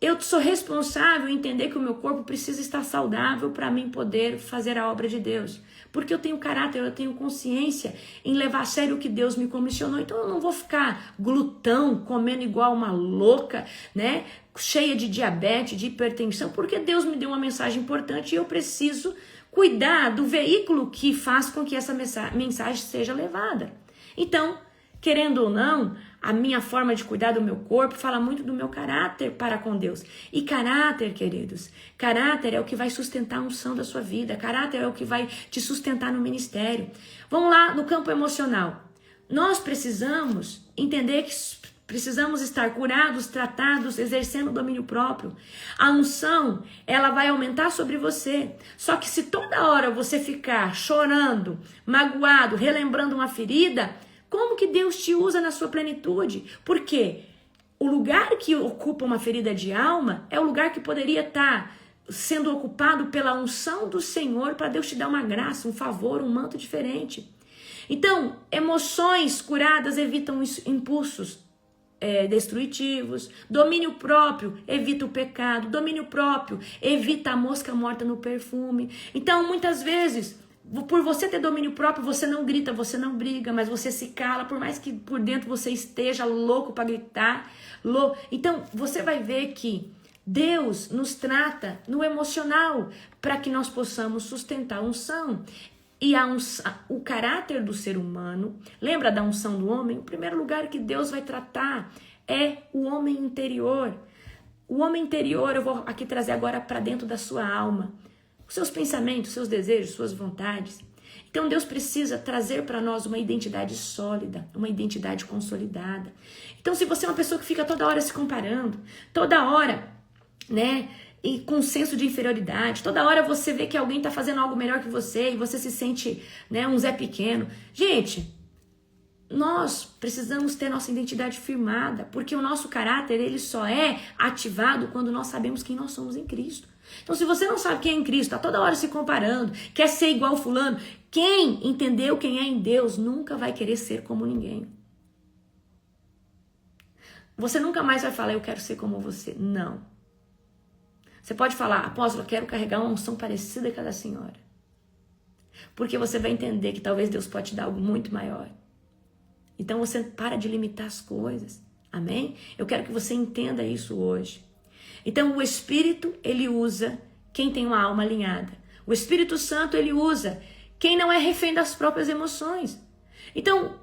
eu sou responsável em entender que o meu corpo precisa estar saudável para mim poder fazer a obra de Deus. Porque eu tenho caráter, eu tenho consciência em levar a sério o que Deus me comissionou. Então eu não vou ficar glutão, comendo igual uma louca, né? Cheia de diabetes, de hipertensão, porque Deus me deu uma mensagem importante e eu preciso cuidar do veículo que faz com que essa mensagem seja levada. Então, querendo ou não, a minha forma de cuidar do meu corpo fala muito do meu caráter para com Deus. E caráter, queridos, caráter é o que vai sustentar a unção da sua vida. Caráter é o que vai te sustentar no ministério. Vamos lá no campo emocional. Nós precisamos entender que precisamos estar curados, tratados, exercendo o domínio próprio. A unção, ela vai aumentar sobre você. Só que se toda hora você ficar chorando, magoado, relembrando uma ferida, como que Deus te usa na sua plenitude? Porque o lugar que ocupa uma ferida de alma é o lugar que poderia estar sendo ocupado pela unção do Senhor para Deus te dar uma graça, um favor, um manto diferente. Então, emoções curadas evitam impulsos destrutivos. Domínio próprio evita o pecado. Domínio próprio evita a mosca morta no perfume. Então, muitas vezes, por você ter domínio próprio, você não grita, você não briga, mas você se cala, por mais que por dentro você esteja louco para gritar. Então, você vai ver que Deus nos trata no emocional para que nós possamos sustentar a unção. E o caráter do ser humano, lembra da unção do homem? O primeiro lugar que Deus vai tratar é o homem interior. O homem interior, eu vou aqui trazer agora para dentro da sua alma. Os seus pensamentos, seus desejos, suas vontades. Então Deus precisa trazer para nós uma identidade sólida, uma identidade consolidada. Então se você é uma pessoa que fica toda hora se comparando, toda hora, e com um senso de inferioridade, toda hora você vê que alguém está fazendo algo melhor que você e você se sente um Zé Pequeno. Gente, nós precisamos ter nossa identidade firmada, porque o nosso caráter ele só é ativado quando nós sabemos quem nós somos em Cristo. Então se você não sabe quem é em Cristo, está toda hora se comparando, quer ser igual fulano, quem entendeu quem é em Deus nunca vai querer ser como ninguém. Você nunca mais vai falar, eu quero ser como você. Não. Você pode falar, apóstolo, eu quero carregar uma unção parecida com a da senhora. Porque você vai entender que talvez Deus pode te dar algo muito maior. Então você para de limitar as coisas. Amém? Eu quero que você entenda isso hoje. Então o Espírito, ele usa quem tem uma alma alinhada. O Espírito Santo, ele usa quem não é refém das próprias emoções. Então,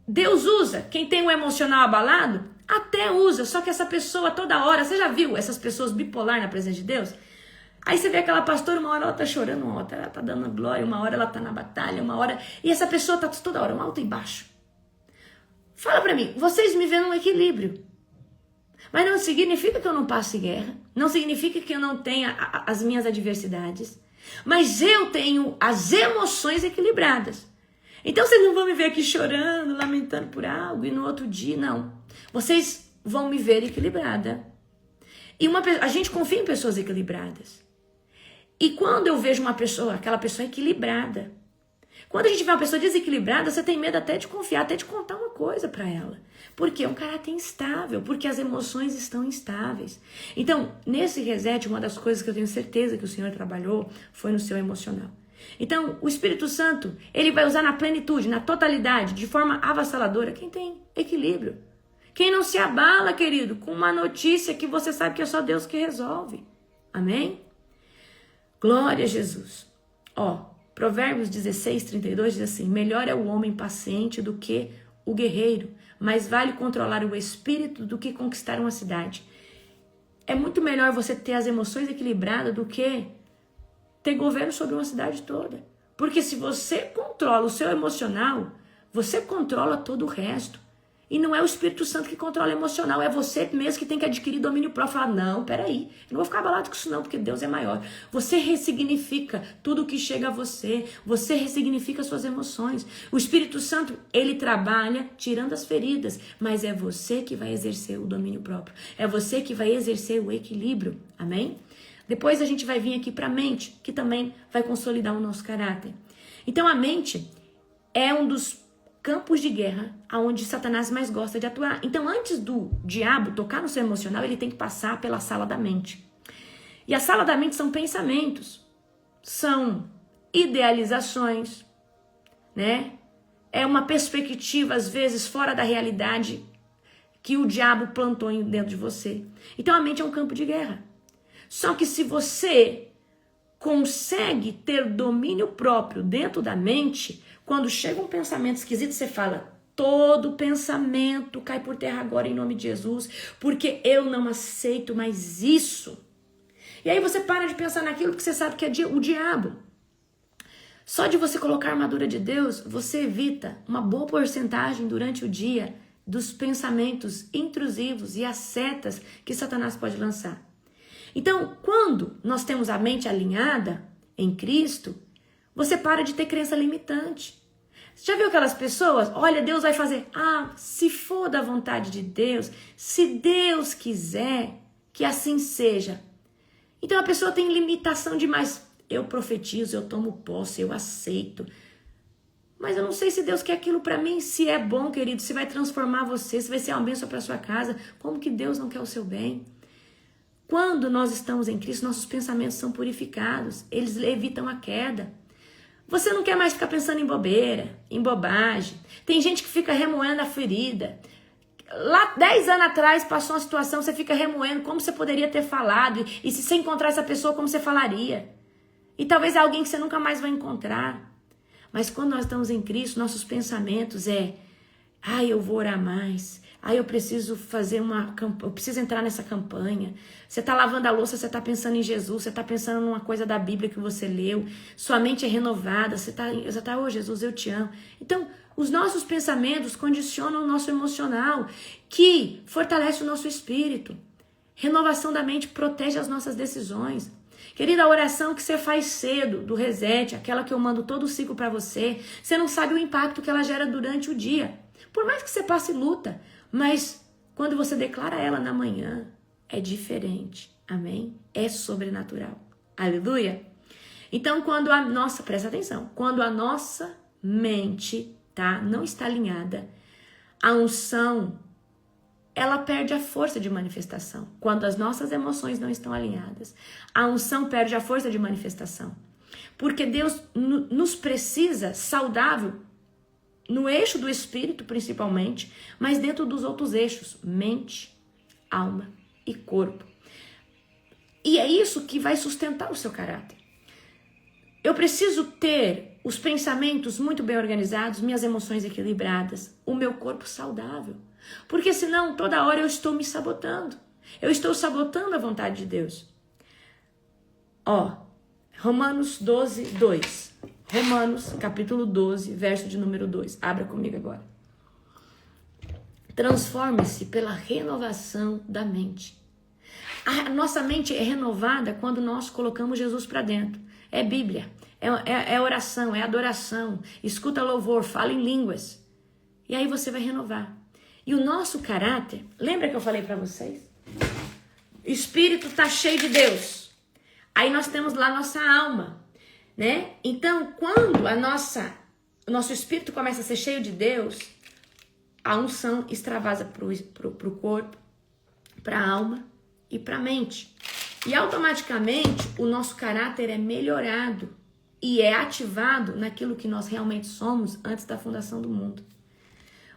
Deus usa quem tem o emocional abalado, até usa, só que essa pessoa toda hora, você já viu essas pessoas bipolar na presença de Deus? Aí você vê aquela pastora, uma hora ela tá chorando, uma hora ela tá dando glória, uma hora ela tá na batalha, uma hora... E essa pessoa tá toda hora, um alto e baixo. Fala pra mim, vocês me veem num equilíbrio. Mas não significa que eu não passe guerra, não significa que eu não tenha as minhas adversidades, mas eu tenho as emoções equilibradas. Então vocês não vão me ver aqui chorando, lamentando por algo e no outro dia, não. Vocês vão me ver equilibrada. E a gente confia em pessoas equilibradas. E quando eu vejo aquela pessoa equilibrada, quando a gente vê uma pessoa desequilibrada, você tem medo até de confiar, até de contar uma coisa para ela. Porque é um caráter instável, porque as emoções estão instáveis. Então, nesse reset, uma das coisas que eu tenho certeza que o Senhor trabalhou foi no seu emocional. Então, o Espírito Santo, ele vai usar na plenitude, na totalidade, de forma avassaladora, quem tem equilíbrio. Quem não se abala, querido, com uma notícia que você sabe que é só Deus que resolve. Amém? Glória a Jesus. Provérbios 16:32 diz assim, melhor é o homem paciente do que o guerreiro, mais vale controlar o espírito do que conquistar uma cidade. É muito melhor você ter as emoções equilibradas do que ter governo sobre uma cidade toda. Porque se você controla o seu emocional, você controla todo o resto. E não é o Espírito Santo que controla o emocional, é você mesmo que tem que adquirir domínio próprio. Falar, não, peraí, eu não vou ficar abalado com isso não, porque Deus é maior. Você ressignifica tudo o que chega a você, você ressignifica suas emoções. O Espírito Santo, ele trabalha tirando as feridas, mas é você que vai exercer o domínio próprio, é você que vai exercer o equilíbrio, amém? Depois a gente vai vir aqui para a mente, que também vai consolidar o nosso caráter. Então a mente é um dos campos de guerra aonde Satanás mais gosta de atuar. Então, antes do diabo tocar no seu emocional, ele tem que passar pela sala da mente. E a sala da mente são pensamentos, são idealizações, É uma perspectiva, às vezes, fora da realidade que o diabo plantou dentro de você. Então, a mente é um campo de guerra. Só que se você consegue ter domínio próprio dentro da mente, quando chega um pensamento esquisito, você fala: todo pensamento cai por terra agora em nome de Jesus, porque eu não aceito mais isso. E aí você para de pensar naquilo que você sabe que é o diabo. Só de você colocar a armadura de Deus, você evita uma boa porcentagem durante o dia dos pensamentos intrusivos e as setas que Satanás pode lançar. Então, quando nós temos a mente alinhada em Cristo, você para de ter crença limitante. Você já viu aquelas pessoas? Olha, Deus vai fazer. Ah, se for da vontade de Deus, se Deus quiser, que assim seja. Então a pessoa tem limitação demais. Eu profetizo, eu tomo posse, eu aceito. Mas eu não sei se Deus quer aquilo para mim. Se é bom, querido, se vai transformar você, se vai ser uma bênção para sua casa. Como que Deus não quer o seu bem? Quando nós estamos em Cristo, nossos pensamentos são purificados. Eles evitam a queda. Você não quer mais ficar pensando em bobeira, em bobagem. Tem gente que fica remoendo a ferida. Lá 10 anos atrás passou uma situação, você fica remoendo como você poderia ter falado. E se você encontrar essa pessoa, como você falaria? E talvez é alguém que você nunca mais vai encontrar. Mas quando nós estamos em Cristo, nossos pensamentos eu vou orar mais. Eu preciso eu preciso entrar nessa campanha. Você está lavando a louça, você está pensando em Jesus, você está pensando numa coisa da Bíblia que você leu. Sua mente é renovada, você está, oh Jesus, eu te amo. Então, os nossos pensamentos condicionam o nosso emocional, que fortalece o nosso espírito. Renovação da mente protege as nossas decisões. Querida, a oração que você faz cedo, do reset, aquela que eu mando todo o ciclo para você, você não sabe o impacto que ela gera durante o dia. Por mais que você passe luta, mas quando você declara ela na manhã, é diferente. Amém? É sobrenatural. Aleluia? Então, presta atenção, quando a nossa mente, não está alinhada, a unção, ela perde a força de manifestação. Quando as nossas emoções não estão alinhadas, a unção perde a força de manifestação. Porque Deus nos precisa saudável, no eixo do espírito principalmente, mas dentro dos outros eixos, mente, alma e corpo. E é isso que vai sustentar o seu caráter. Eu preciso ter os pensamentos muito bem organizados, minhas emoções equilibradas, o meu corpo saudável. Porque senão toda hora eu estou me sabotando. Eu estou sabotando a vontade de Deus. Romanos 12, 2. Romanos, capítulo 12, verso de número 2. Abra comigo agora. Transforme-se pela renovação da mente. A nossa mente é renovada quando nós colocamos Jesus para dentro. É Bíblia, é oração, é adoração. Escuta louvor, fala em línguas. E aí você vai renovar. E o nosso caráter, lembra que eu falei para vocês? O espírito está cheio de Deus. Aí nós temos lá a nossa alma, né? Então, quando o nosso espírito começa a ser cheio de Deus, a unção extravasa pro corpo, para a alma e para a mente. E automaticamente o nosso caráter é melhorado e é ativado naquilo que nós realmente somos antes da fundação do mundo.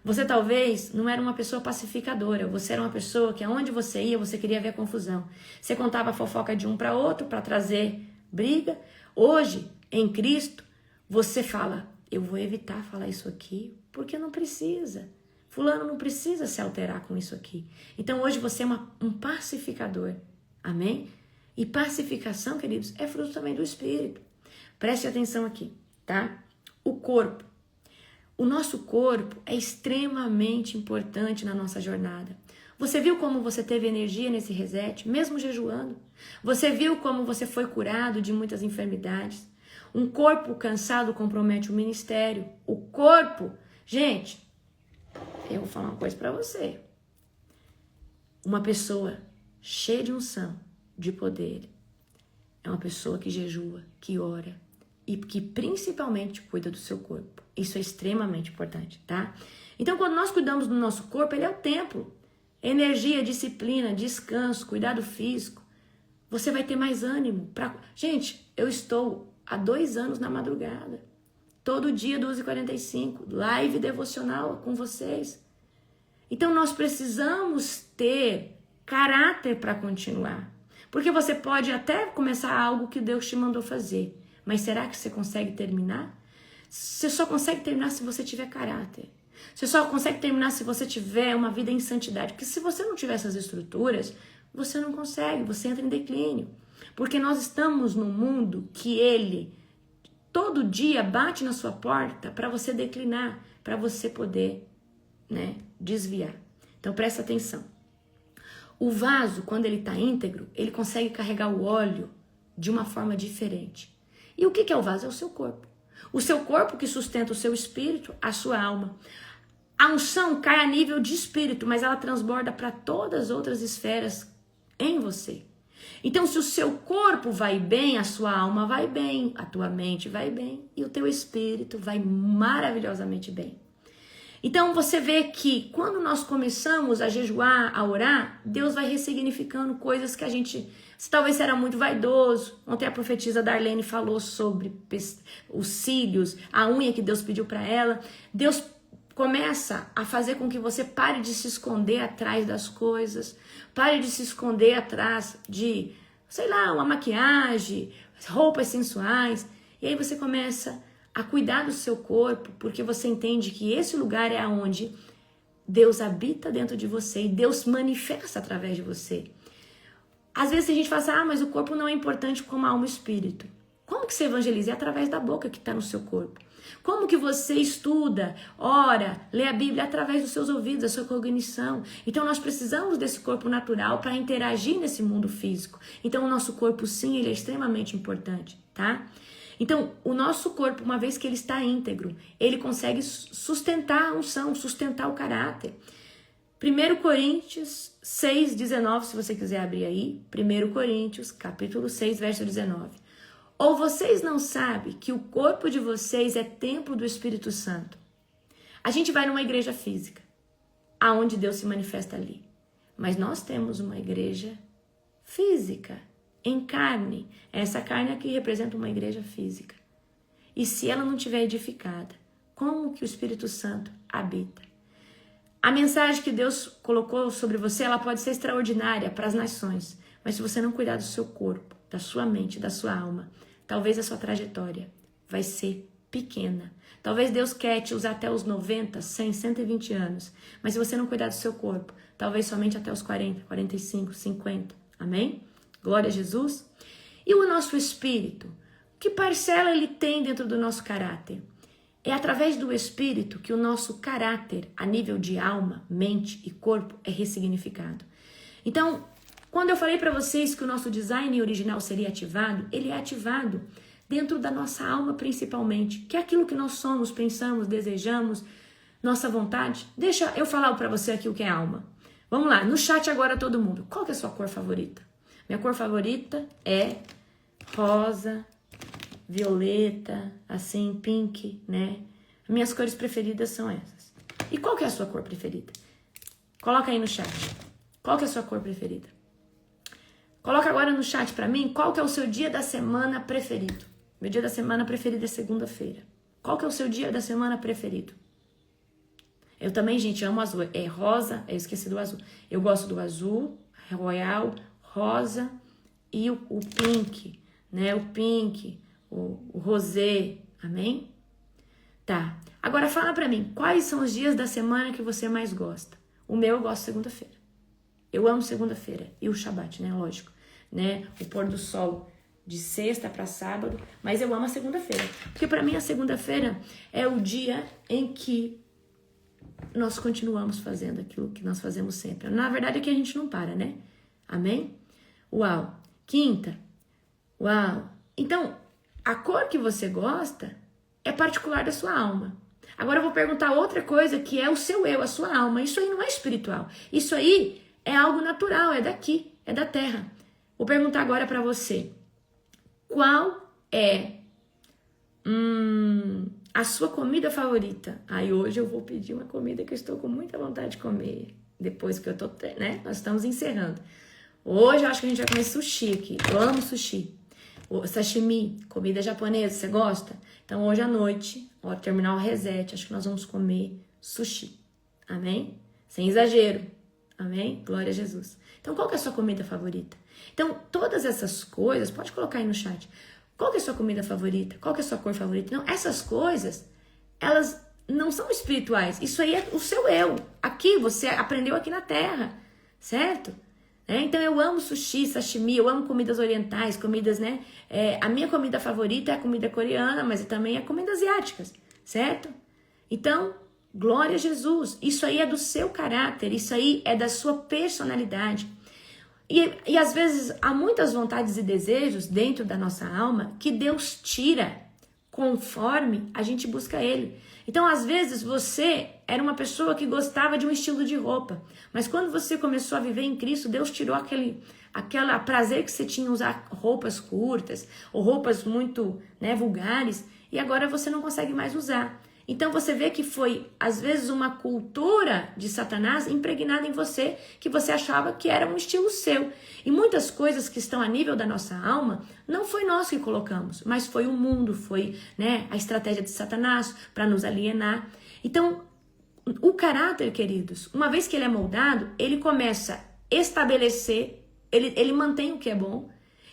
Você talvez não era uma pessoa pacificadora, você era uma pessoa que aonde você ia, você queria ver confusão. Você contava a fofoca de um para outro para trazer briga. Hoje, em Cristo, você fala: eu vou evitar falar isso aqui, porque não precisa. Fulano não precisa se alterar com isso aqui. Então hoje você é um pacificador. Amém? E pacificação, queridos, é fruto também do Espírito. Preste atenção aqui, tá? O corpo. O nosso corpo é extremamente importante na nossa jornada. Você viu como você teve energia nesse reset, mesmo jejuando? Você viu como você foi curado de muitas enfermidades? Um corpo cansado compromete o ministério. O corpo... Gente, eu vou falar uma coisa para você. Uma pessoa cheia de unção, de poder, é uma pessoa que jejua, que ora e que principalmente cuida do seu corpo. Isso é extremamente importante, tá? Então, quando nós cuidamos do nosso corpo, ele é o templo. Energia, disciplina, descanso, cuidado físico. Você vai ter mais ânimo. Gente, eu estou há 2 anos na madrugada. Todo dia, 12h45. Live devocional com vocês. Então, nós precisamos ter caráter para continuar. Porque você pode até começar algo que Deus te mandou fazer, mas será que você consegue terminar? Você só consegue terminar se você tiver caráter. Você só consegue terminar se você tiver uma vida em santidade. Porque se você não tiver essas estruturas, você não consegue, você entra em declínio. Porque nós estamos num mundo que ele todo dia bate na sua porta para você declinar, para você poder, né, desviar. Então presta atenção. O vaso, quando ele está íntegro, ele consegue carregar o óleo de uma forma diferente. E o que é o vaso? É o seu corpo. O seu corpo que sustenta o seu espírito, a sua alma. A unção cai a nível de espírito, mas ela transborda para todas as outras esferas em você. Então, se o seu corpo vai bem, a sua alma vai bem, a tua mente vai bem e o teu espírito vai maravilhosamente bem. Então, você vê que quando nós começamos a jejuar, a orar, Deus vai ressignificando coisas que a gente talvez era muito vaidoso. Ontem a profetisa Darlene falou sobre os cílios, a unha que Deus pediu para ela. Deus começa a fazer com que você pare de se esconder atrás das coisas, pare de se esconder atrás de, sei lá, uma maquiagem, roupas sensuais. E aí você começa a cuidar do seu corpo, porque você entende que esse lugar é onde Deus habita dentro de você e Deus manifesta através de você. Às vezes a gente fala assim, mas o corpo não é importante como a alma e o espírito. Como que você evangeliza? É através da boca que está no seu corpo. Como que você estuda, ora, lê a Bíblia? Através dos seus ouvidos, da sua cognição. Então nós precisamos desse corpo natural para interagir nesse mundo físico. Então o nosso corpo, sim, ele é extremamente importante, tá? Então o nosso corpo, uma vez que ele está íntegro, ele consegue sustentar a unção, sustentar o caráter. 1 Coríntios 6, 19, se você quiser abrir aí. 1 Coríntios, capítulo 6, verso 19. Ou vocês não sabem que o corpo de vocês é templo do Espírito Santo? A gente vai numa igreja física, aonde Deus se manifesta ali. Mas nós temos uma igreja física, em carne. Essa carne aqui representa uma igreja física. E se ela não estiver edificada, como que o Espírito Santo habita? A mensagem que Deus colocou sobre você, ela pode ser extraordinária para as nações. Mas se você não cuidar do seu corpo, da sua mente, da sua alma, talvez a sua trajetória vai ser pequena. Talvez Deus quer te usar até os 90, 100, 120 anos. Mas se você não cuidar do seu corpo, talvez somente até os 40, 45, 50. Amém? Glória a Jesus. E o nosso espírito? Que parcela ele tem dentro do nosso caráter? É através do espírito que o nosso caráter, a nível de alma, mente e corpo, é ressignificado. Então, quando eu falei para vocês que o nosso design original seria ativado, ele é ativado dentro da nossa alma principalmente, que é aquilo que nós somos, pensamos, desejamos, nossa vontade. Deixa eu falar para você aqui o que é alma. Vamos lá, no chat agora todo mundo. Qual que é a sua cor favorita? Minha cor favorita é rosa, violeta, assim, pink, né? Minhas cores preferidas são essas. E qual que é a sua cor preferida? Coloca aí no chat. Qual que é a sua cor preferida? Coloca agora no chat pra mim qual que é o seu dia da semana preferido. Meu dia da semana preferido é segunda-feira. Qual que é o seu dia da semana preferido? Eu também, gente, amo azul. É rosa, eu esqueci do azul. Eu gosto do azul, royal, rosa e o pink, né? O pink, o rosé, amém? Tá, agora fala pra mim, quais são os dias da semana que você mais gosta? O meu eu gosto de segunda-feira. Eu amo segunda-feira e o Shabat, né? Lógico, né? O pôr do sol de sexta para sábado, mas eu amo a segunda-feira. Porque para mim a segunda-feira é o dia em que nós continuamos fazendo aquilo que nós fazemos sempre. Na verdade é que a gente não para, né? Amém? Uau! Quinta. Uau! Então, a cor que você gosta é particular da sua alma. Agora eu vou perguntar outra coisa que é o seu eu, a sua alma. Isso aí não é espiritual. Isso aí é algo natural, é daqui, é da terra. Vou perguntar agora para você. Qual é a sua comida favorita? Aí hoje eu vou pedir uma comida que eu estou com muita vontade de comer. Depois que eu tô, né? Nós estamos encerrando. Hoje eu acho que a gente vai comer sushi aqui. Eu amo sushi. Sashimi, comida japonesa, você gosta? Então hoje à noite, ó, terminar o reset, acho que nós vamos comer sushi. Amém? Sem exagero. Amém? Glória a Jesus. Então, qual que é a sua comida favorita? Então, todas essas coisas, pode colocar aí no chat. Qual que é a sua comida favorita? Qual que é a sua cor favorita? Não, essas coisas, elas não são espirituais. Isso aí é o seu eu. Aqui, você aprendeu aqui na Terra, certo? Então, eu amo sushi, sashimi, eu amo comidas orientais, comidas, né? A minha comida favorita é a comida coreana, mas também é comida asiáticas, certo? Então, glória a Jesus. Isso aí é do seu caráter, isso aí é da sua personalidade. E às vezes há muitas vontades e desejos dentro da nossa alma que Deus tira conforme a gente busca Ele. Então, às vezes, você era uma pessoa que gostava de um estilo de roupa, mas quando você começou a viver em Cristo, Deus tirou aquele prazer que você tinha em usar roupas curtas ou roupas muito, né, vulgares, e agora você não consegue mais usar. Então você vê que foi, às vezes, uma cultura de Satanás impregnada em você, que você achava que era um estilo seu. E muitas coisas que estão a nível da nossa alma, não foi nós que colocamos, mas foi o mundo, foi, né, a estratégia de Satanás para nos alienar. Então, o caráter, queridos, uma vez que ele é moldado, ele começa a estabelecer, ele mantém o que é bom,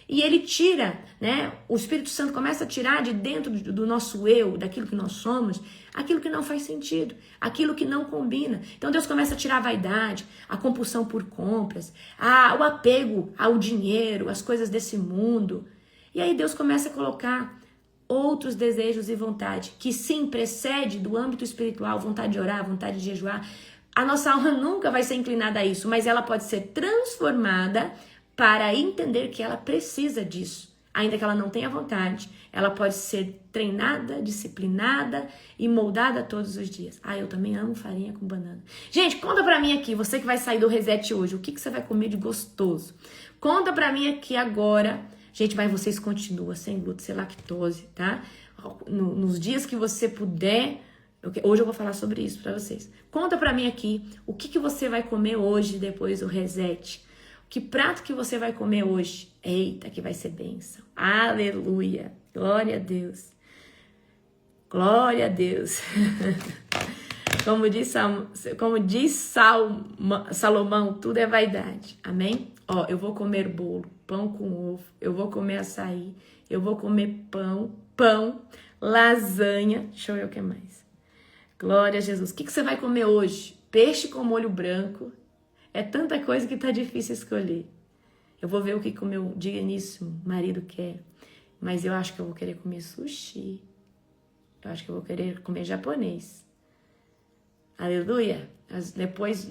e ele tira, né? O Espírito Santo começa a tirar de dentro do nosso eu, daquilo que nós somos, aquilo que não faz sentido, aquilo que não combina. Então Deus começa a tirar a vaidade, a compulsão por compras, o apego ao dinheiro, às coisas desse mundo. E aí Deus começa a colocar outros desejos e vontade, que sim, precede do âmbito espiritual, vontade de orar, vontade de jejuar. A nossa alma nunca vai ser inclinada a isso, mas ela pode ser transformada para entender que ela precisa disso. Ainda que ela não tenha vontade, ela pode ser treinada, disciplinada e moldada todos os dias. Eu também amo farinha com banana. Gente, conta pra mim aqui, você que vai sair do reset hoje, o que você vai comer de gostoso? Conta pra mim aqui agora. Gente, mas vocês continuam sem glúten, sem lactose, tá? Nos dias que você puder, hoje eu vou falar sobre isso pra vocês. Conta pra mim aqui, o que você vai comer hoje depois do reset? Que prato que você vai comer hoje? Eita, que vai ser bênção. Aleluia. Glória a Deus. Glória a Deus. Como diz Salomão, tudo é vaidade. Amém? Eu vou comer bolo, pão com ovo. Eu vou comer açaí. Eu vou comer pão, lasanha. Deixa eu ver o que mais. Glória a Jesus. O que você vai comer hoje? Peixe com molho branco. É tanta coisa que tá difícil escolher. Eu vou ver o que o meu digníssimo marido quer. Mas eu acho que eu vou querer comer sushi. Eu acho que eu vou querer comer japonês. Aleluia. Depois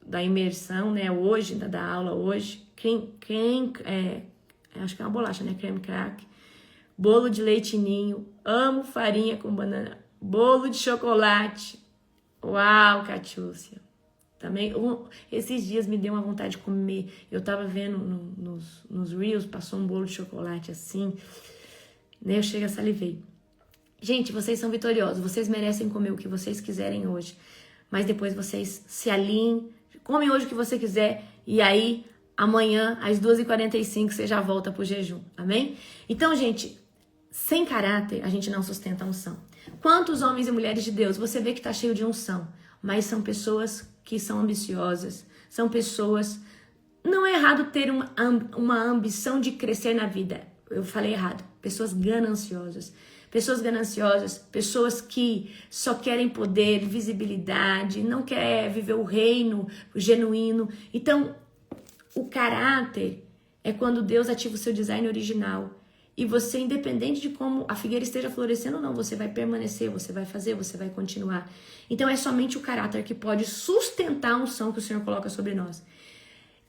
da imersão, né? Hoje, da aula hoje. Acho que é uma bolacha, né? Creme crack. Bolo de leite ninho. Amo farinha com banana. Bolo de chocolate. Uau, Catiúcia. Também, esses dias me deu uma vontade de comer. Eu tava vendo nos Reels, passou um bolo de chocolate assim, né? Eu chego a salivei. Gente, vocês são vitoriosos, vocês merecem comer o que vocês quiserem hoje, mas depois vocês se alinhem, comem hoje o que você quiser, e aí amanhã, às 2h45, você já volta pro jejum, amém? Então, gente, sem caráter, a gente não sustenta a unção. Quantos homens e mulheres de Deus você vê que tá cheio de unção, mas são pessoas que são ambiciosas, são pessoas... Não é errado ter uma ambição de crescer na vida. Eu falei errado. Pessoas gananciosas, pessoas que só querem poder, visibilidade, não quer viver o reino genuíno. Então, o caráter é quando Deus ativa o seu design original. E você, independente de como a figueira esteja florescendo ou não, você vai permanecer, você vai fazer, você vai continuar. Então é somente o caráter que pode sustentar a unção que o Senhor coloca sobre nós.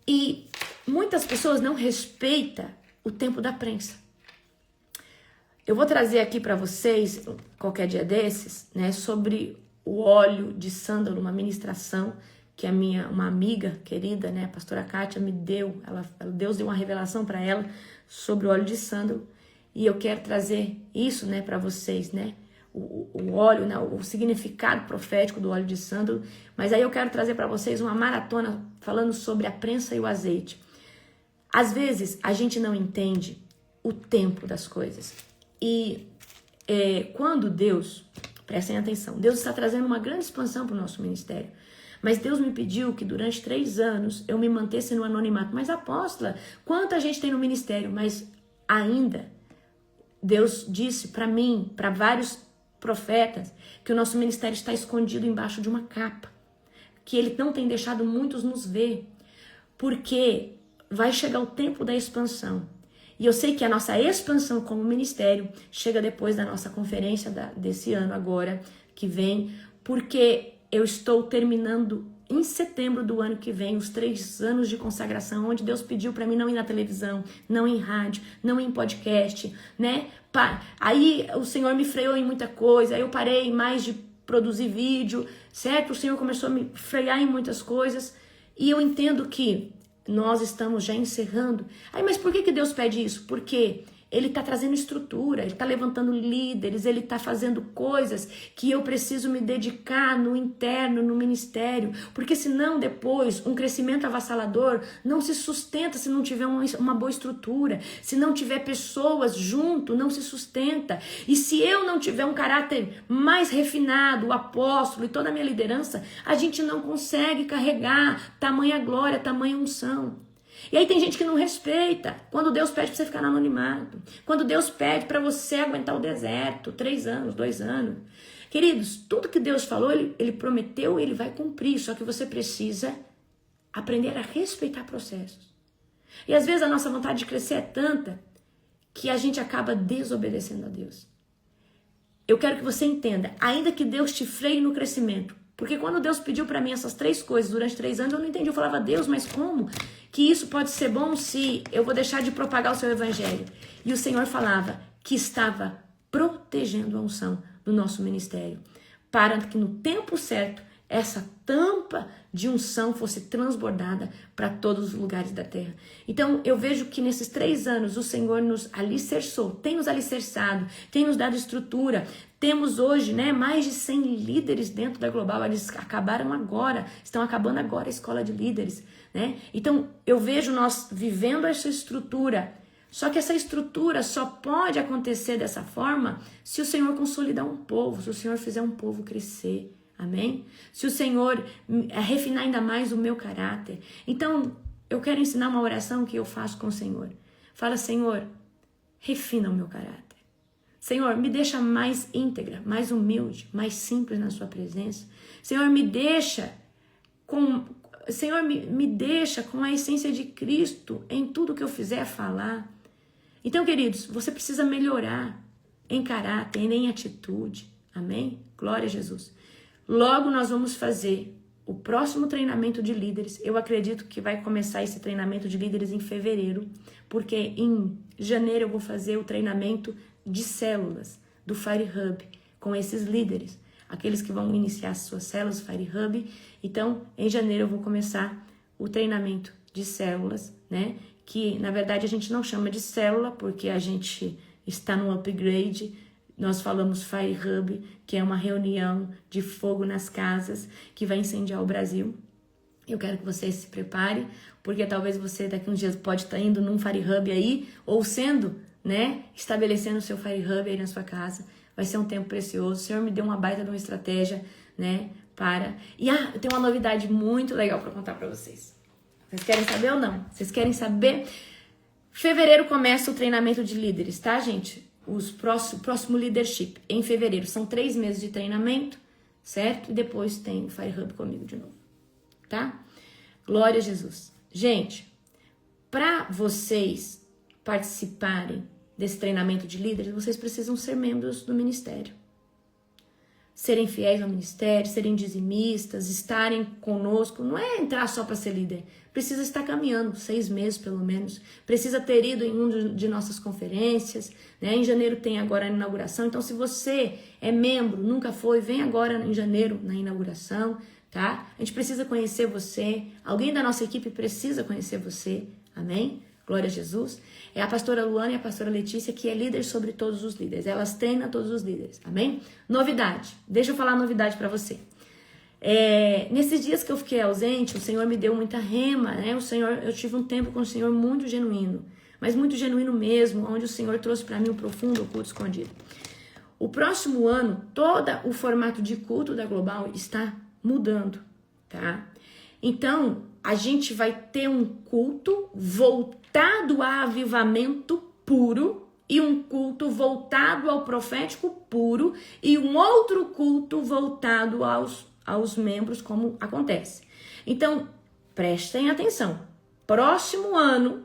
E muitas pessoas não respeitam o tempo da prensa. Eu vou trazer aqui para vocês, qualquer dia desses, né, sobre o óleo de sândalo, uma ministração que uma amiga querida, né, a pastora Kátia, me deu. Deus deu uma revelação para ela sobre o óleo de sândalo. E eu quero trazer isso, né, para vocês, né? O óleo, né, o significado profético do óleo de sândalo. Mas aí eu quero trazer para vocês uma maratona falando sobre a prensa e o azeite. Às vezes, a gente não entende o tempo das coisas. E quando Deus, prestem atenção, Deus está trazendo uma grande expansão para o nosso ministério. Mas Deus me pediu que durante 3 anos eu me mantesse no anonimato. Mas apóstola, quanta gente tem no ministério? Mas ainda, Deus disse para mim, para vários profetas, que o nosso ministério está escondido embaixo de uma capa. Que Ele não tem deixado muitos nos ver. Porque vai chegar o tempo da expansão. E eu sei que a nossa expansão como ministério chega depois da nossa conferência desse ano agora, que vem, porque eu estou terminando em setembro do ano que vem os 3 anos de consagração, onde Deus pediu para mim não ir na televisão, não ir em rádio, não ir em podcast, né? Aí o Senhor me freou em muita coisa, aí eu parei mais de produzir vídeo, certo? O Senhor começou a me frear em muitas coisas, e eu entendo que nós estamos já encerrando. Aí, mas por que Deus pede isso? Porque Ele está trazendo estrutura, Ele está levantando líderes, Ele está fazendo coisas que eu preciso me dedicar no interno, no ministério. Porque senão depois um crescimento avassalador não se sustenta se não tiver uma boa estrutura. Se não tiver pessoas junto, não se sustenta. E se eu não tiver um caráter mais refinado, o apóstolo e toda a minha liderança, a gente não consegue carregar tamanha glória, tamanha unção. E aí tem gente que não respeita quando Deus pede para você ficar no anonimato, quando Deus pede para você aguentar o deserto, 3 anos, 2 anos. Queridos, tudo que Deus falou, ele prometeu, Ele vai cumprir, só que você precisa aprender a respeitar processos. E às vezes a nossa vontade de crescer é tanta que a gente acaba desobedecendo a Deus. Eu quero que você entenda, ainda que Deus te freie no crescimento, porque quando Deus pediu para mim essas 3 coisas durante 3 anos, eu não entendi. Eu falava, Deus, mas como que isso pode ser bom se eu vou deixar de propagar o seu evangelho? E o Senhor falava que estava protegendo a unção do nosso ministério, para que no tempo certo essa tampa de unção fosse transbordada para todos os lugares da terra. Então eu vejo que nesses 3 anos o Senhor nos alicerçou, tem nos alicerçado, tem nos dado estrutura. Temos hoje, mais de 100 líderes dentro da Global. Eles estão acabando agora a escola de líderes, né? Então eu vejo nós vivendo essa estrutura. Só que essa estrutura só pode acontecer dessa forma se o Senhor consolidar um povo, se o Senhor fizer um povo crescer. Amém? Se o Senhor refinar ainda mais o meu caráter. Então, eu quero ensinar uma oração que eu faço com o Senhor. Fala, Senhor, refina o meu caráter. Senhor, me deixa mais íntegra, mais humilde, mais simples na sua presença. Senhor, me deixa me deixa com a essência de Cristo em tudo que eu fizer falar. Então, queridos, você precisa melhorar em caráter, em atitude. Amém? Glória a Jesus. Logo nós vamos fazer o próximo treinamento de líderes. Eu acredito que vai começar esse treinamento de líderes em fevereiro, porque em janeiro eu vou fazer o treinamento de células do Fire Hub com esses líderes, aqueles que vão iniciar as suas células Fire Hub. Então, em janeiro eu vou começar o treinamento de células, né? Que na verdade a gente não chama de célula, porque a gente está no upgrade. Nós falamos Fire Hub, que é uma reunião de fogo nas casas que vai incendiar o Brasil. Eu quero que você se prepare, porque talvez você daqui uns dias pode estar indo num Fire Hub aí, ou sendo, estabelecendo o seu Fire Hub aí na sua casa. Vai ser um tempo precioso. O Senhor me deu uma baita de uma estratégia, E eu tenho uma novidade muito legal para contar para vocês. Vocês querem saber ou não? Vocês querem saber? Fevereiro começa o treinamento de líderes, tá, gente? O próximo leadership em fevereiro. São 3 meses de treinamento, certo? E depois tem o Fire Hub comigo de novo, tá? Glória a Jesus. Gente, para vocês participarem desse treinamento de líderes, vocês precisam ser membros do ministério. Serem fiéis ao ministério, serem dizimistas, estarem conosco. Não é entrar só para ser líder. Precisa estar caminhando 6 meses pelo menos. Precisa ter ido em um de nossas conferências. Em janeiro tem agora a inauguração. Então, se você é membro, nunca foi, vem agora em janeiro na inauguração, tá? A gente precisa conhecer você. Alguém da nossa equipe precisa conhecer você. Amém? Glória a Jesus. É a pastora Luana e a pastora Letícia, que é líder sobre todos os líderes. Elas treinam todos os líderes. Amém? Novidade. Deixa eu falar a novidade para você. Nesses dias que eu fiquei ausente, o Senhor me deu muita rema, eu tive um tempo com o Senhor muito genuíno, mas muito genuíno mesmo, onde o Senhor trouxe para mim um profundo culto escondido. O próximo ano, todo o formato de culto da Global está mudando. tá? Então, a gente vai ter um culto voltado a avivamento puro e um culto voltado ao profético puro e um outro culto voltado aos membros, como acontece. Então, prestem atenção. Próximo ano,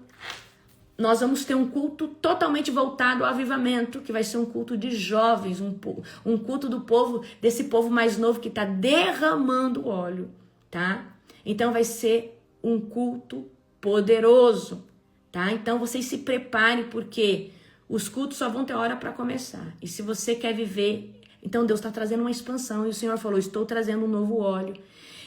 nós vamos ter um culto totalmente voltado ao avivamento, que vai ser um culto de jovens, um culto do povo, desse povo mais novo que está derramando óleo, tá? Então vai ser um culto poderoso, tá? Então vocês se preparem, porque os cultos só vão ter hora para começar. E se você quer viver, então Deus está trazendo uma expansão. E o Senhor falou, estou trazendo um novo óleo.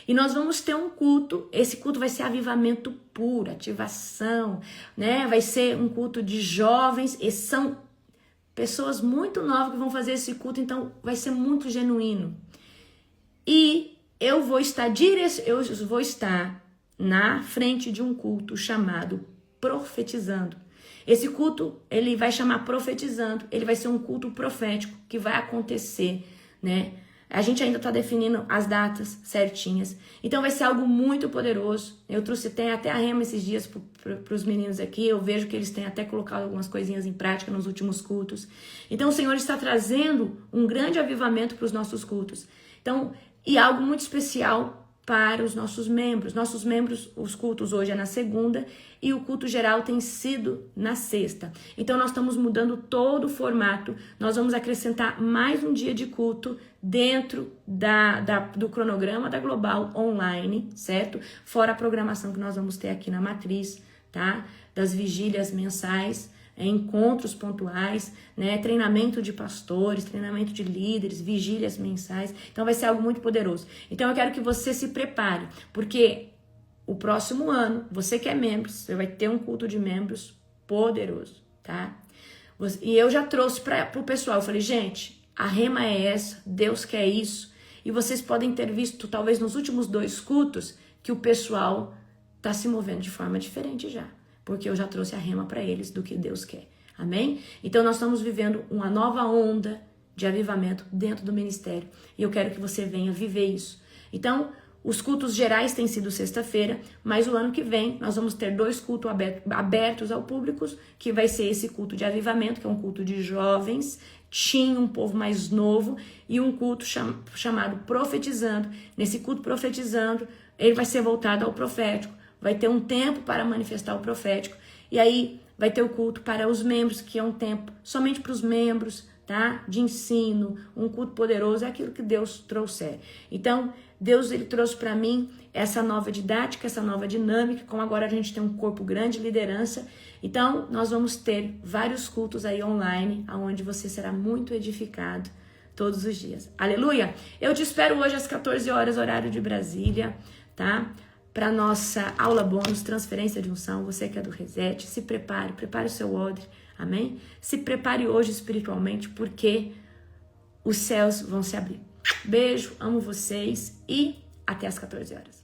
E nós vamos ter um culto, esse culto vai ser avivamento puro, ativação, né? Vai ser um culto de jovens, e são pessoas muito novas que vão fazer esse culto, então vai ser muito genuíno. E eu vou estar na frente de um culto chamado Profetizando. Esse culto, ele vai chamar Profetizando, ele vai ser um culto profético que vai acontecer, né? A gente ainda está definindo as datas certinhas. Então vai ser algo muito poderoso. Eu trouxe até a Rema esses dias para os meninos aqui. Eu vejo que eles têm até colocado algumas coisinhas em prática nos últimos cultos. Então o Senhor está trazendo um grande avivamento para os nossos cultos. Então, e algo muito especial para os nossos membros. Nossos membros, os cultos hoje é na segunda e o culto geral tem sido na sexta. Então nós estamos mudando todo o formato. Nós vamos acrescentar mais um dia de culto dentro do cronograma da Global online, certo? Fora a programação que nós vamos ter aqui na Matriz, tá? Das vigílias mensais, encontros pontuais, né? Treinamento de pastores, treinamento de líderes, vigílias mensais. Então vai ser algo muito poderoso. Então eu quero que você se prepare, porque o próximo ano, você que é membro, você vai ter um culto de membros poderoso, tá? E eu já trouxe para o pessoal, eu falei, gente, a Rema é essa, Deus quer isso. E vocês podem ter visto, talvez nos últimos 2 cultos, que o pessoal está se movendo de forma diferente já. Porque eu já trouxe a Rema para eles do que Deus quer. Amém? Então nós estamos vivendo uma nova onda de avivamento dentro do ministério. E eu quero que você venha viver isso. Então, os cultos gerais têm sido sexta-feira, mas o ano que vem nós vamos ter 2 cultos abertos ao público, que vai ser esse culto de avivamento, que é um culto de jovens, um povo mais novo, e um culto chamado Profetizando. Nesse culto Profetizando, ele vai ser voltado ao profético. Vai ter um tempo para manifestar o profético. E aí vai ter o culto para os membros, que é um tempo somente para os membros, tá? De ensino, um culto poderoso, é aquilo que Deus trouxer. Então, Deus ele trouxe para mim essa nova didática, essa nova dinâmica, como agora a gente tem um corpo grande de liderança. Então, nós vamos ter vários cultos aí online, onde você será muito edificado todos os dias. Aleluia! Eu te espero hoje às 14 horas, horário de Brasília, tá? Para nossa aula bônus, transferência de unção, você que é do Reset, se prepare o seu odre, amém? Se prepare hoje espiritualmente, porque os céus vão se abrir. Beijo, amo vocês e até às 14 horas.